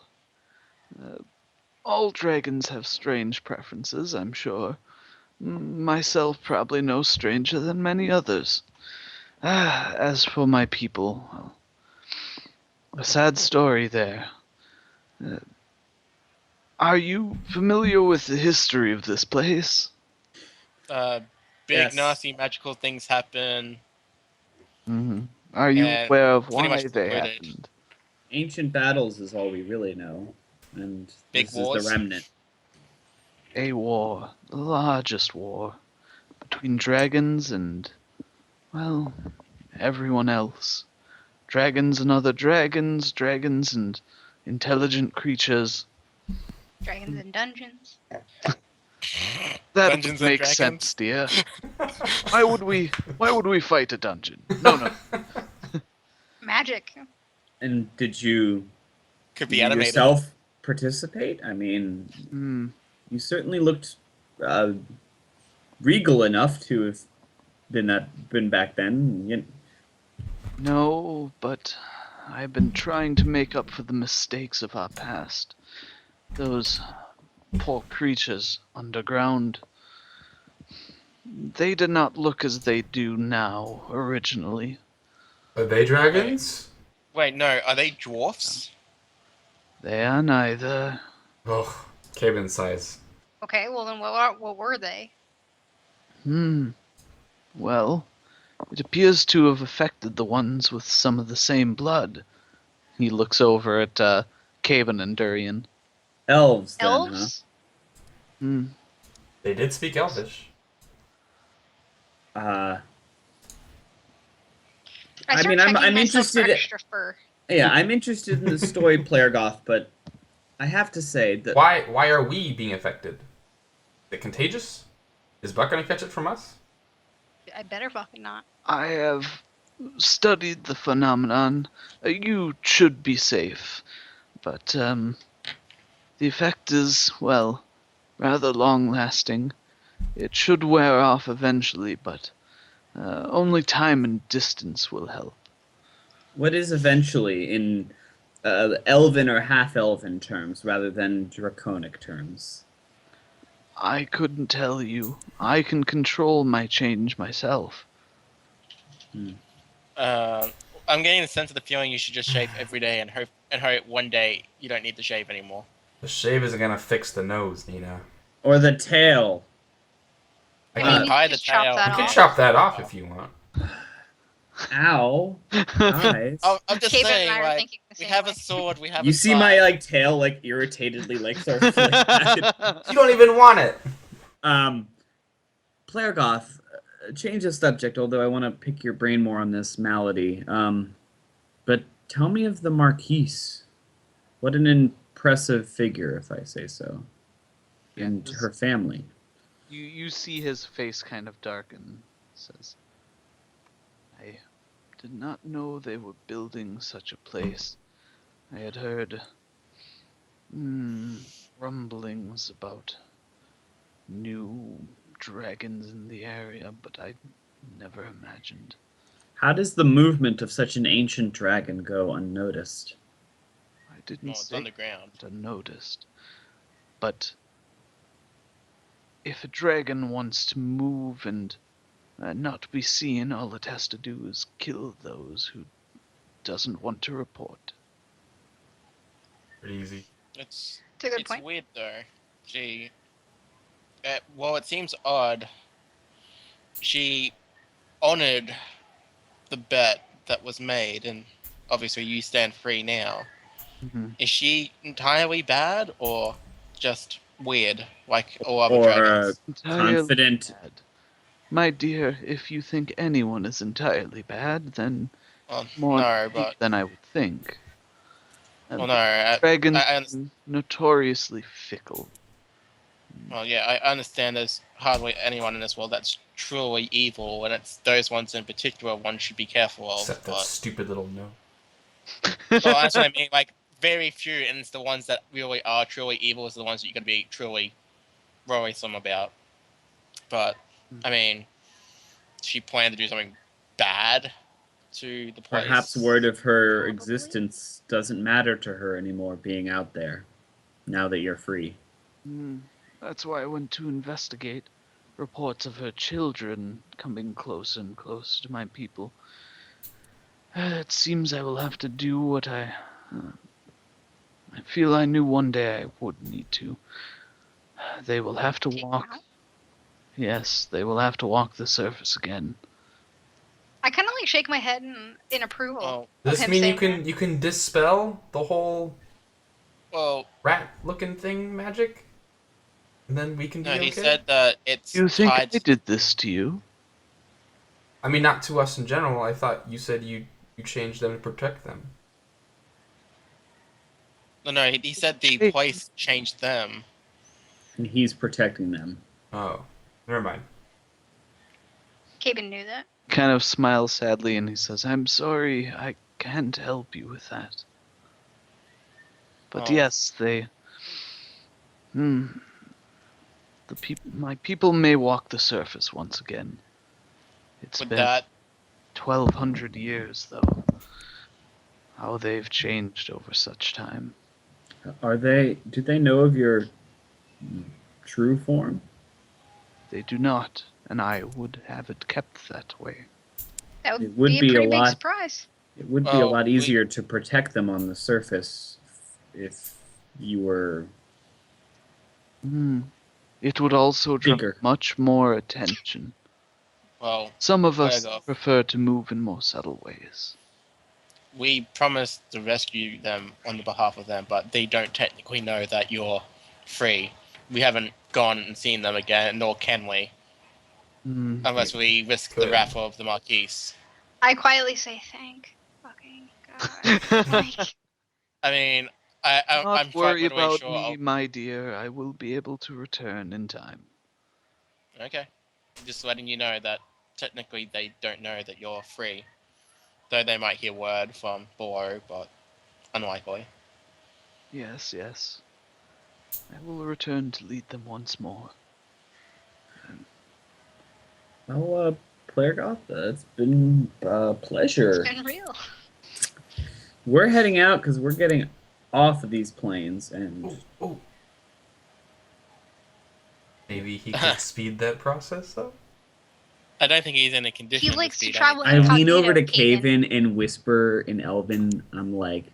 all dragons have strange preferences, I'm sure. Myself probably no stranger than many others. As for my people, well, a sad story there. Are you familiar with the history of this place? Big Yes. nasty magical things happen. Are you And aware of pretty why much they avoid it. happened? Ancient battles is all we really know, and Big this wars? is the remnant. a war, the largest war, between dragons and, well, everyone else. Dragons and other dragons, dragons and intelligent creatures. Dragons and dungeons. That Dungeons would and make Dragons? sense, dear. Why would we fight a dungeon? No. Magic. And did you, Could be you animated. yourself participate? I mean, Hmm. you certainly looked regal enough to have been back then. No, but I've been trying to make up for the mistakes of our past. Those poor creatures underground. They did not look as they do now, originally. Are they dragons? Wait, no, are they dwarfs? They are neither. Oh, Caven size. Okay, well then what were they? Well, it appears to have affected the ones with some of the same blood. He looks over at Caven and Durian. Elves, then, Elves? They did speak Elvish. huh? I I start mean, checking I'm myself interested for in- extra fur. Yeah, I'm interested in the story, Player Goth, but I have to say that Why are we being affected? Is it contagious? Is Buck gonna catch it from us? I better fucking not. I have studied the phenomenon. You should be safe. But, the effect is, well, rather long lasting. It should wear off eventually, but only time and distance will help. what is eventually in elven or half-elven terms rather than draconic terms? I couldn't tell you. I can control my change myself. I'm getting the sense of the feeling you should just shave every day and hope one day you don't need to shave anymore. The shave isn't gonna fix the nose, Nina. Or the tail? I Uh, mean, you Tie can the just chop tail. that You can off. chop that off if you want. Ow! Guys. I'm just Caven saying, and I are like, thinking the we same have way. a sword, we have You a see my sword. tail irritatedly sort of like that. You don't even want it. Player Goth, change the subject, although I want to pick your brain more on this malady. But tell me of the Marquise. What an impressive figure, if I say so. And her family. You see his face kind of darken. Says, I did not know they were building such a place. I had heard rumblings about new dragons in the area, but I never imagined. How does the movement of such an ancient dragon go unnoticed? I didn't Well, it's say underground. unnoticed. But if a dragon wants to move and not be seen, all it has to do is kill those who doesn't want to report. Pretty easy. It's It's a good point. weird though. She, well, it seems odd. She honored the bet that was made, and obviously you stand free now. Is she entirely bad or just weird, like all other Or, dragons? Entirely confident. bad. My dear, if you think anyone is entirely bad, then Well, more no, but than I would think. well, no. I Dragons I are notoriously fickle. Well, yeah, I understand there's hardly anyone in this world that's truly evil, and it's those ones in particular one should be careful of. Except that But stupid little no. well, that's what I mean. Like, very few, and it's the ones that really are truly evil is the ones that you're going to be truly worrisome about. But, I mean, she planned to do something bad to the place. Perhaps word of her existence doesn't matter to her anymore being out there, now that you're free. That's why I went to investigate. Reports of her children coming closer and closer to my people. It seems I will have to do what I feel I knew one day I would need to. They will have to Take them walk. out? Yes, they will have to walk the surface again. I kind of like shake my head in approval. Oh, Does this him mean you saying can you can dispel the whole well, rat-looking thing magic? and then we can be No, okay. he said that it's You think I tied. did this to you? I mean, not to us in general. I thought you said you changed them to protect them. No, he said the Hey. place changed them. And he's protecting them. Oh, never mind. Caben knew that. Kind of smiles sadly and he says, I'm sorry, I can't help you with that. But Oh. yes, they. My people may walk the surface once again. It's With been that, 1,200 years, though. How they've changed over such time. Do they know of your true form? They do not, and I would have it kept that way. That It would, would be be a a pretty big lot- surprise. It would be a Well, lot we- easier to protect them on the surface if you were. It would also draw Bigger. much more attention. well, Some of us Fair enough. prefer to move in more subtle ways. we promised to rescue them on the behalf of them, but they don't technically know that you're free. We haven't gone and seen them again, nor can we, unless we risk the Good. wrath of the Marquise. I quietly say, thank fucking God. Like, I mean, Not I'm worry quite literally about sure. me, my dear. I will be able to return in time. Okay, just letting you know that technically they don't know that you're free, though they might hear word from below, but unlikely. Yes, yes. I will return to lead them once more. Well, Plairgoth, it's been a pleasure. it's been real. We're heading out because we're getting off of these planes, and Oh. Maybe he could speed that process though. I don't think he's in a condition. He likes to speed travel I anything. lean over to Incognito, Caven and whisper in Elven. I'm like,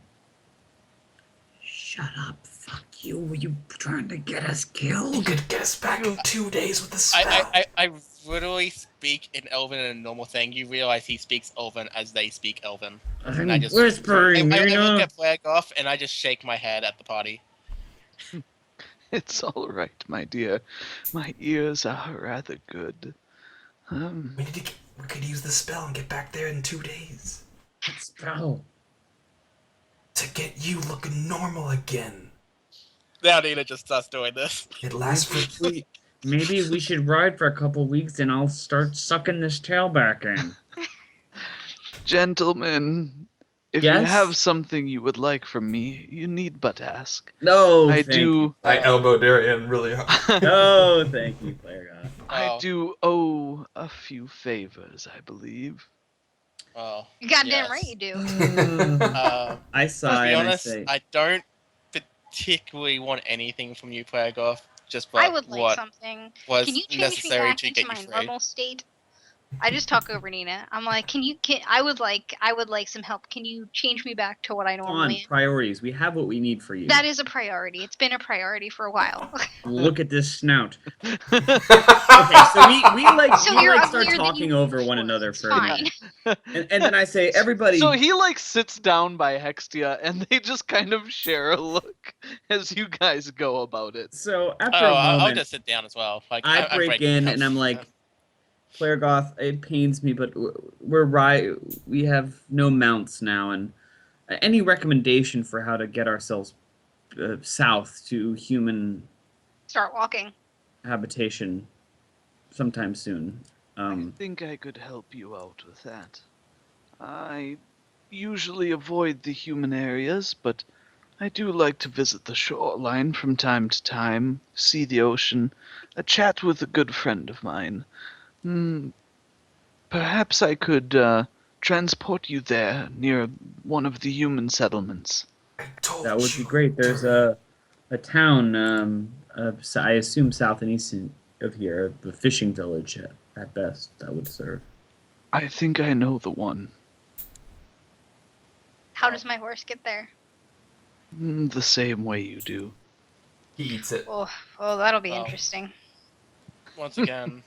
"Shut up! Fuck you! Were you trying to get us He killed?" could get us back in 2 days with the spell. I literally speak in Elven in a normal thing. You realize he speaks Elven as they speak Elven. I'm I just- whispering, I you look know. at Plagoff and I just shake my head at the party. It's all right, my dear. My ears are rather good. We could use the spell and get back there in 2 days Spell. to get you looking normal again. Now Nina just starts doing this. It lasts for Maybe we should ride for a couple weeks, and I'll start sucking this tail back in. Gentlemen, if you Yes? have something you would like from me, you need but ask. No, I thank do. I elbow Darian really hard. No, thank you, Plairgoth. I Oh. do owe a few favors, I believe. Oh, You goddamn yes. right you do. I To sigh be and honest, I say, I don't particularly want anything from you, Plagoff. Just I what would like what something. was Can you change me necessary back to into get you my free. normal state? I just talk over Nina. I'm like, I would like some help. Can you change me back to what I come on, normally am? priorities. We have what we need for you. That is a priority. It's been a priority for a while. Look at this snout. Okay, so we like So we you're like start uglier than talking you over were one before. another It's for a fine. minute, and then I say, everybody. So he like sits down by Hextia, and they just kind of share a look as you guys go about it. So Oh, after a I'll moment, just sit down as well. Like I I'm break breaking in up. and I'm like, Plairgoth, it pains me, but we're right. We have no mounts now, and any recommendation for how to get ourselves south to human Start walking. habitation sometime soon? I think I could help you out with that. I usually avoid the human areas, but I do like to visit the shoreline from time to time, see the ocean, chat with a good friend of mine. Perhaps I could transport you there near one of the human settlements. I told That would be you. great. There's a town, I assume south and east of here, the fishing village at best that would serve. I think I know the one. How does my horse get there? The same way you do. He eats it. Oh, that'll be Well, interesting. Once again,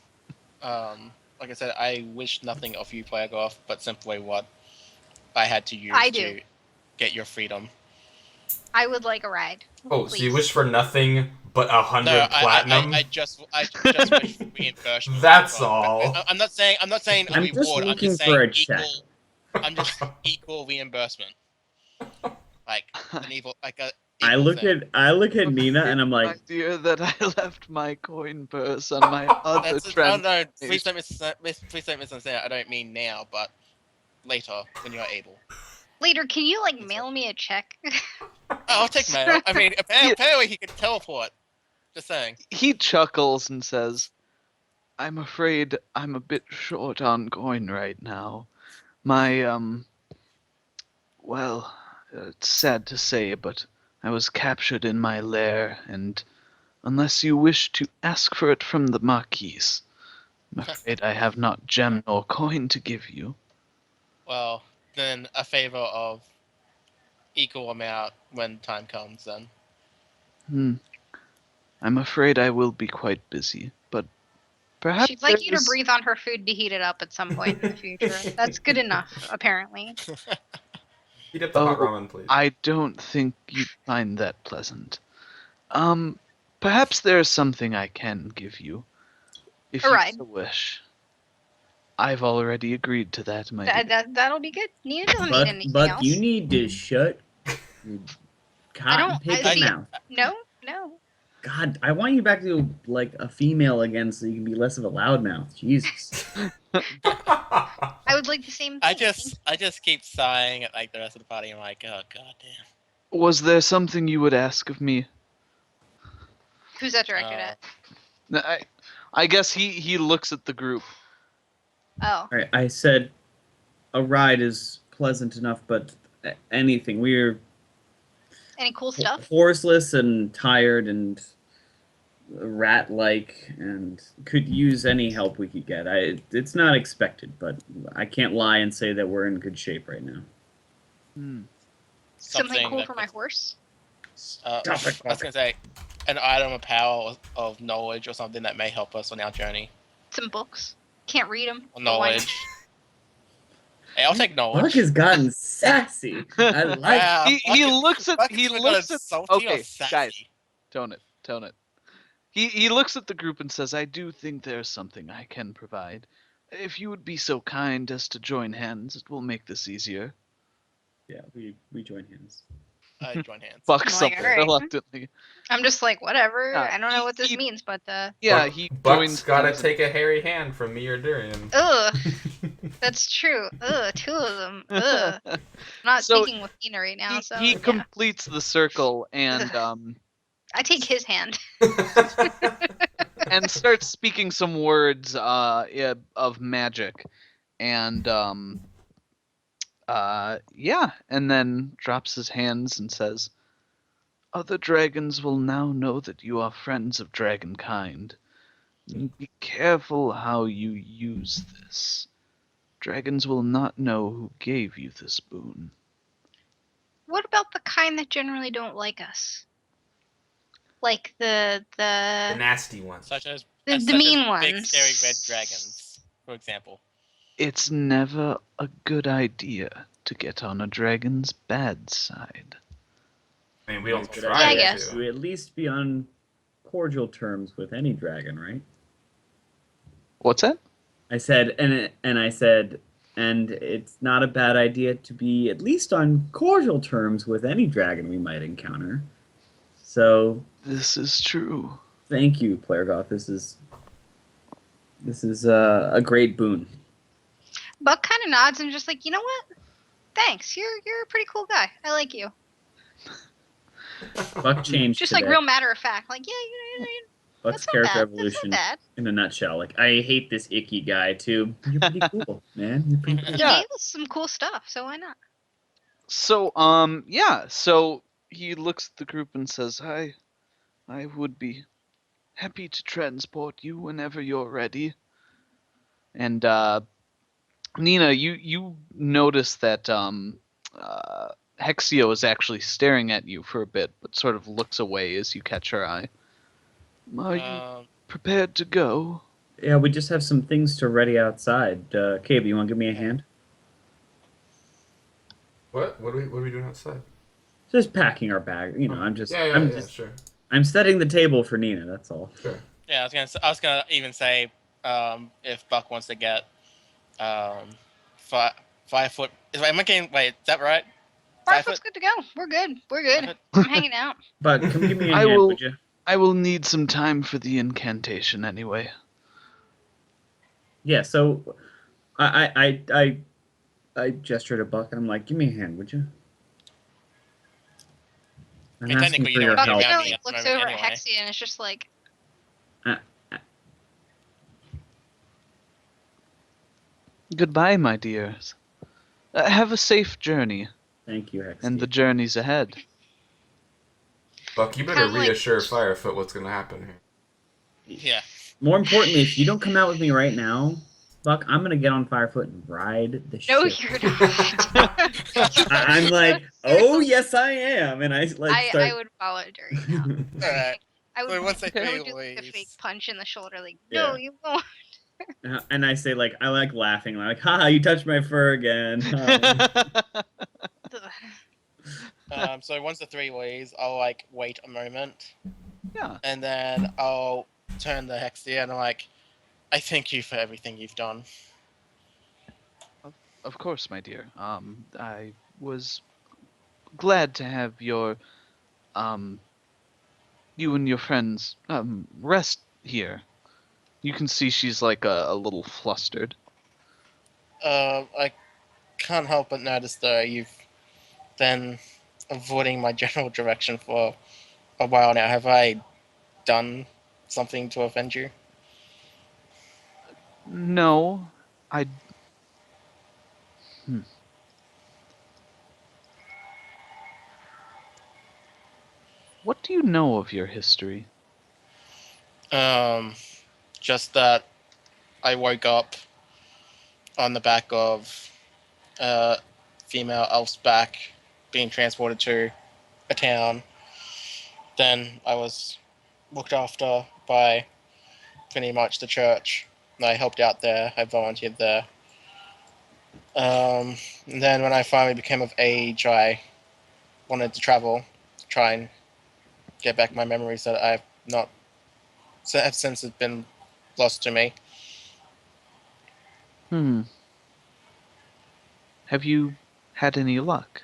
like I said, I wish nothing of you, Plagoff, but simply what I had to use I do. to get your freedom. I would like a ride. Oh, so you please. wish for nothing But 100 No, platinum? I just wish for reimbursement. That's But all. I'm not saying a I'm just reward. I'm looking just for saying a check. equal. I'm just equal reimbursement. Like an evil, like a. I equal look thing. at Nina and I'm My like, dear, that I left my coin purse on my other That's oh trend. no! Please don't misunderstand. I don't mean now, but later when you're able. Later, can you like mail me a check? Oh, I'll take mail. I mean, apparently he can teleport. Just saying. He chuckles and says, I'm afraid I'm a bit short on coin right now. My, well, it's sad to say, but I was captured in my lair, and unless you wish to ask for it from the Marquise, I'm afraid I have not gem nor coin to give you. Well, then a favor of equal amount when time comes. Then. I'm afraid I will be quite busy, but perhaps She'd like you to there's- breathe on her food to heat it up at some point in the future. That's good enough, apparently. Heat up the hot Oh, ramen, please. I don't think you'd find that pleasant. Perhaps there's something I can give you, if A you ride. so wish. I've already agreed to that, my dear. That'll be good. Nina doesn't need anything but else. you need to shut your cotton don't- pick I see- mouth. No. God, I want you back to like a female again, so you can be less of a loudmouth. Jesus. I would like the same thing. I just keep sighing at like the rest of the party. I'm like, oh god damn. Was there something you would ask of me? Who's that directed at? I guess he looks at the group. Oh. All right, I said a ride is pleasant enough, but anything. We're Any cool stuff? horseless and tired and rat-like, and could use any help we could get. It's not expected, but I can't lie and say that we're in good shape right now. Something cool that for my could- horse? Stop it, I was gonna say an item of power of knowledge or something that may help us on our journey. Some books. Can't read them. Or knowledge. Hey, I'll take knowledge. Buck has gotten sassy. I like. Wow, He Buck is- looks at Buck he is either looks at salty or okay, sassy. guys, tone it. He looks at the group and says, I do think there's something I can provide. If you would be so kind as to join hands, it will make this easier. Yeah, we join hands. I join hands. Buck I'm like, something "Alright." reluctantly. I'm just like, whatever. Yeah, I don't know what this he- means, but Yeah, Buck- he Buck's joins gotta hands and- take a hairy hand from me or Durian. ugh, that's true. Ugh, two of them. Ugh. I'm not So, speaking with Tina right now, so he yeah. completes the circle and I take his hand. and starts speaking some words of magic, and yeah, and then drops his hands and says, "Other dragons will now know that you are friends of dragonkind. Be careful how you use this. Dragons will not know who gave you this boon." What about the kind that generally don't like us? Like The nasty ones. Such as The such mean as big ones. scary red dragons, for example. It's never a good idea to get on a dragon's bad side. I mean, we don't Good try Yeah, I idea guess. to. to at least be on cordial terms with any dragon, right? What's that? I said, and I said, and it's not a bad idea to be at least on cordial terms with any dragon we might encounter. So, This is true. thank you, Plergoth. This is a great boon. Buck kind of nods and just like, you know what? Thanks. You're a pretty cool guy. I like you. Buck changed Just today. like real matter of fact. Like, yeah, Buck's that's not character bad. evolution That's not bad. in a nutshell. Like, I hate this icky guy too. You're pretty cool, man. You're pretty cool. He Yeah. gave us some cool stuff, so why not? So, yeah. So he looks at the group and says, I would be happy to transport you whenever you're ready. And, Nina, you notice that, Hexio is actually staring at you for a bit, but sort of looks away as you catch her eye. Are you prepared to go? Yeah, we just have some things to ready outside. Cabe, you want to give me a hand? What? What are we doing outside? Just packing our bag. You know, I'm Yeah, just sure. I'm setting the table for Nina. That's all. Sure. Yeah, I was gonna even say, if Buck wants to get, 5 foot. Am I getting? Wait, is that right? 5 foot's good to go. We're good. We're good. 5 foot? I'm hanging out. But come give me a I hand, will- would you? I will need some time for the incantation anyway. Yeah. So, I gestured at Buck. I'm like, give me a hand, would you? I'm mean, asking technically for you your don't Buck have help. to really at the looks moment over anyway. at Hexia and is just like, Uh, Goodbye, my dears. Have a safe journey, Thank you, Hexy. and the journeys ahead. Buck, you better Kinda like- reassure Firefoot what's gonna happen here. Yeah. More importantly, if you don't come out with me right now, Buck, I'm gonna get on Firefoot and ride the no, ship. you're not. I'm like, oh yes, I am, and I like I start. would follow during now. Alright. I would, So once they I three would do like a ways- fake punch in the shoulder, like, no, Yeah. you won't. And I say like, I like laughing, like, haha, you touched my fur again. So once the 3 ways, I'll like wait a moment, Yeah. and then I'll turn the Hexia and I'm like, I thank you for everything you've done. Of course, my dear. I was glad to have your, you and your friends, rest here. You can see she's like a little flustered. I can't help but notice though you've been avoiding my general direction for a while now. Have I done something to offend you? No, I. What do you know of your history? Just that I woke up on the back of a female elf's back, being transported to a town. Then I was looked after by pretty much the church. I helped out there. I volunteered there. And then when I finally became of age, I wanted to travel, to try and get back my memories that I've not have since it's been lost to me. Have you had any luck?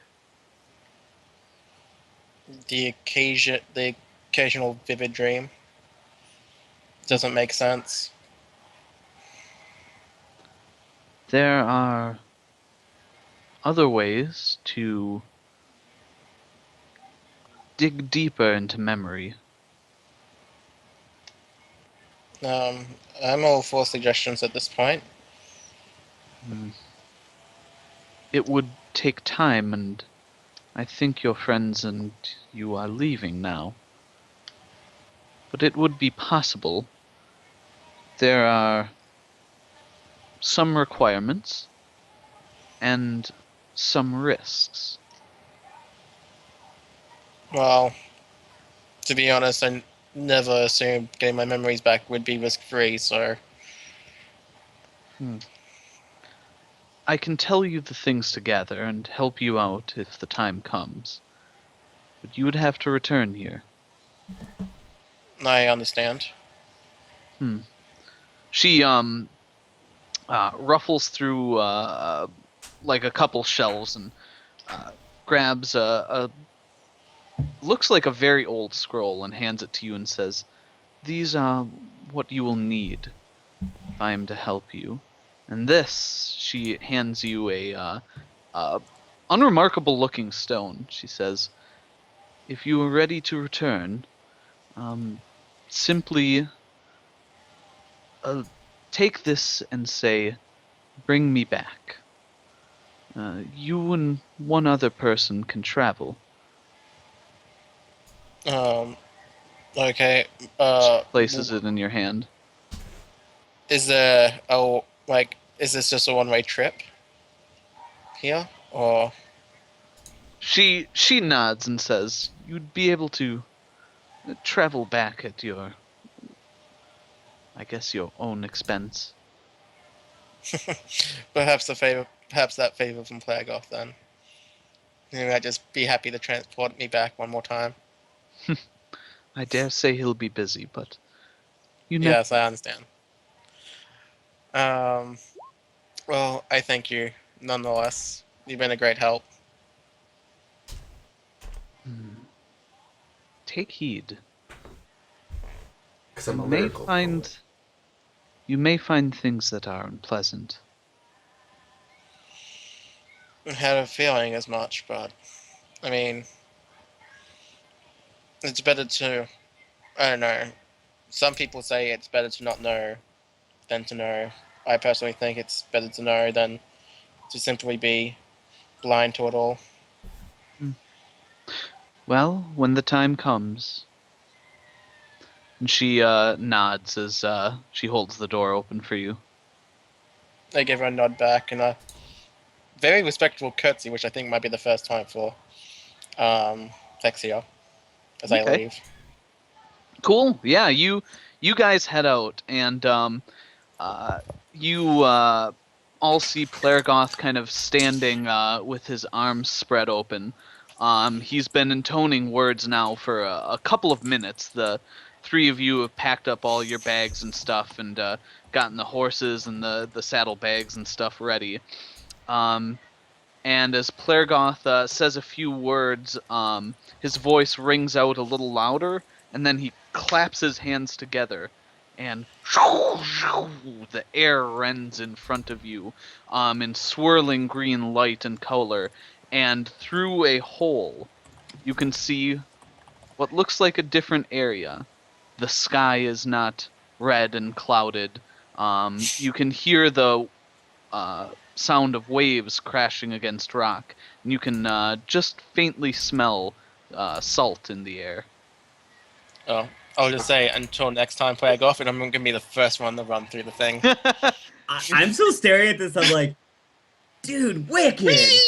The occasional vivid dream doesn't make sense. There are other ways to dig deeper into memory. I'm all for suggestions at this point. It would take time, and I think your friends and you are leaving now. But it would be possible. There are some requirements and some risks. Well, to be honest, I never assumed getting my memories back would be risk-free, so I can tell you the things to gather and help you out if the time comes. But you would have to return here. I understand. She ruffles through like a couple shelves and grabs a looks like a very old scroll and hands it to you and says, "These are what you will need if I am to help you." And this, she hands you a unremarkable looking stone. She says, "If you are ready to return, simply take this and say, 'Bring me back.' You and one other person can travel." Okay. Places it in your hand. Is is this just a one-way trip here, or? She nods and says, "You'd be able to travel back at your, I guess, your own expense." Perhaps that favor from Plagoff then. Maybe I'd just be happy to transport me back one more time. I dare say he'll be busy, but you never. Yes, I understand. Well, I thank you nonetheless. You've been a great help. Take heed. Because I'm a You may lyrical find poet. you may find things that are unpleasant. I had a feeling as much, but I mean, it's better to. I don't know. Some people say it's better to not know than to know. I personally think it's better to know than to simply be blind to it all. Well, when the time comes. And she nods as she holds the door open for you. I give her a nod back and a very respectful curtsy, which I think might be the first time for Vexia as I Okay. leave. Cool. Yeah, you guys head out, and you all see Plergoth kind of standing with his arms spread open. He's been intoning words now for a couple of minutes. The three of you have packed up all your bags and stuff, and gotten the horses and the saddlebags and stuff ready. And as Plergoth says a few words, his voice rings out a little louder, and then he claps his hands together, and the air rends in front of you, in swirling green light and color, and through a hole, you can see what looks like a different area. The sky is not red and clouded. You can hear the sound of waves crashing against rock, and you can just faintly smell salt in the air. Oh, I'll just say until next time, play golf, and I'm going to be the first one to run through the thing. I'm still staring at this. I'm like, dude, wicked. Whee!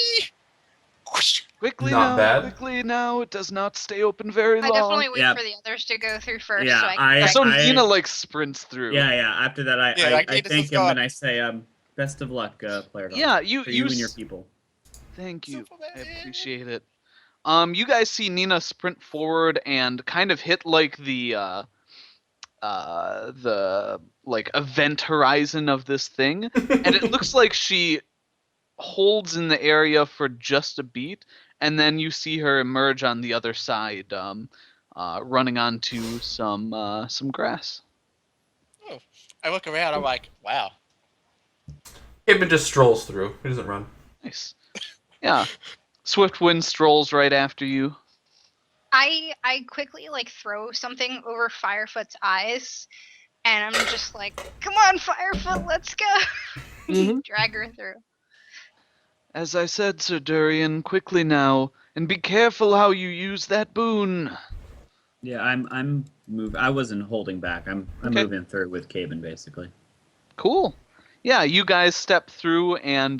Whoosh! Quickly Not now, bad. quickly now. It does not stay open very I long. definitely wait Yeah. for the others to go through first. Yeah, so I I- can So I- Nina like sprints through. Yeah. After that, I Yeah, like, I Nina's thank just him got- and I say, best of luck, player. Yeah, you For you and your s- people. Thank you. I Superman. appreciate it. You guys see Nina sprint forward and kind of hit like the like event horizon of this thing, and it looks like she holds in the area for just a beat, and then you see her emerge on the other side, running onto some grass. I look around, I'm like, wow. Kibben just strolls through. He doesn't run. Nice. Yeah. Swiftwind strolls right after you. I quickly like throw something over Firefoot's eyes, and I'm just like, "Come on, Firefoot, let's go!" Mhm. Drag her through. As I said, Sir Durian, quickly now, and be careful how you use that boon. Yeah, I'm moving. I wasn't holding back. I'm Okay. moving through with Caben basically. Cool. Yeah, you guys step through, and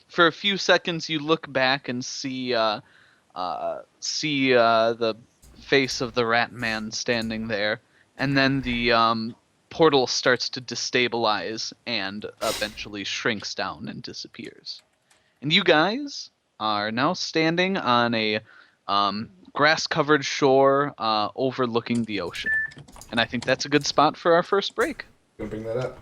for a few seconds you look back and see the face of the Rat Man standing there, and then the portal starts to destabilize and eventually shrinks down and disappears. And you guys are now standing on a grass-covered shore overlooking the ocean. And I think that's a good spot for our first break. Gonna bring that up.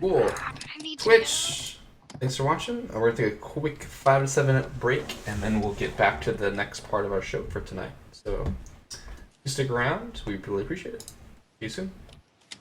Cool. Ah, but I need to Twitch. Thanks for watching. We're gonna take a quick 5 to 7 minute break, and then we'll get back to the next part of our show for tonight. So, if you stick around, we really appreciate it. See you soon.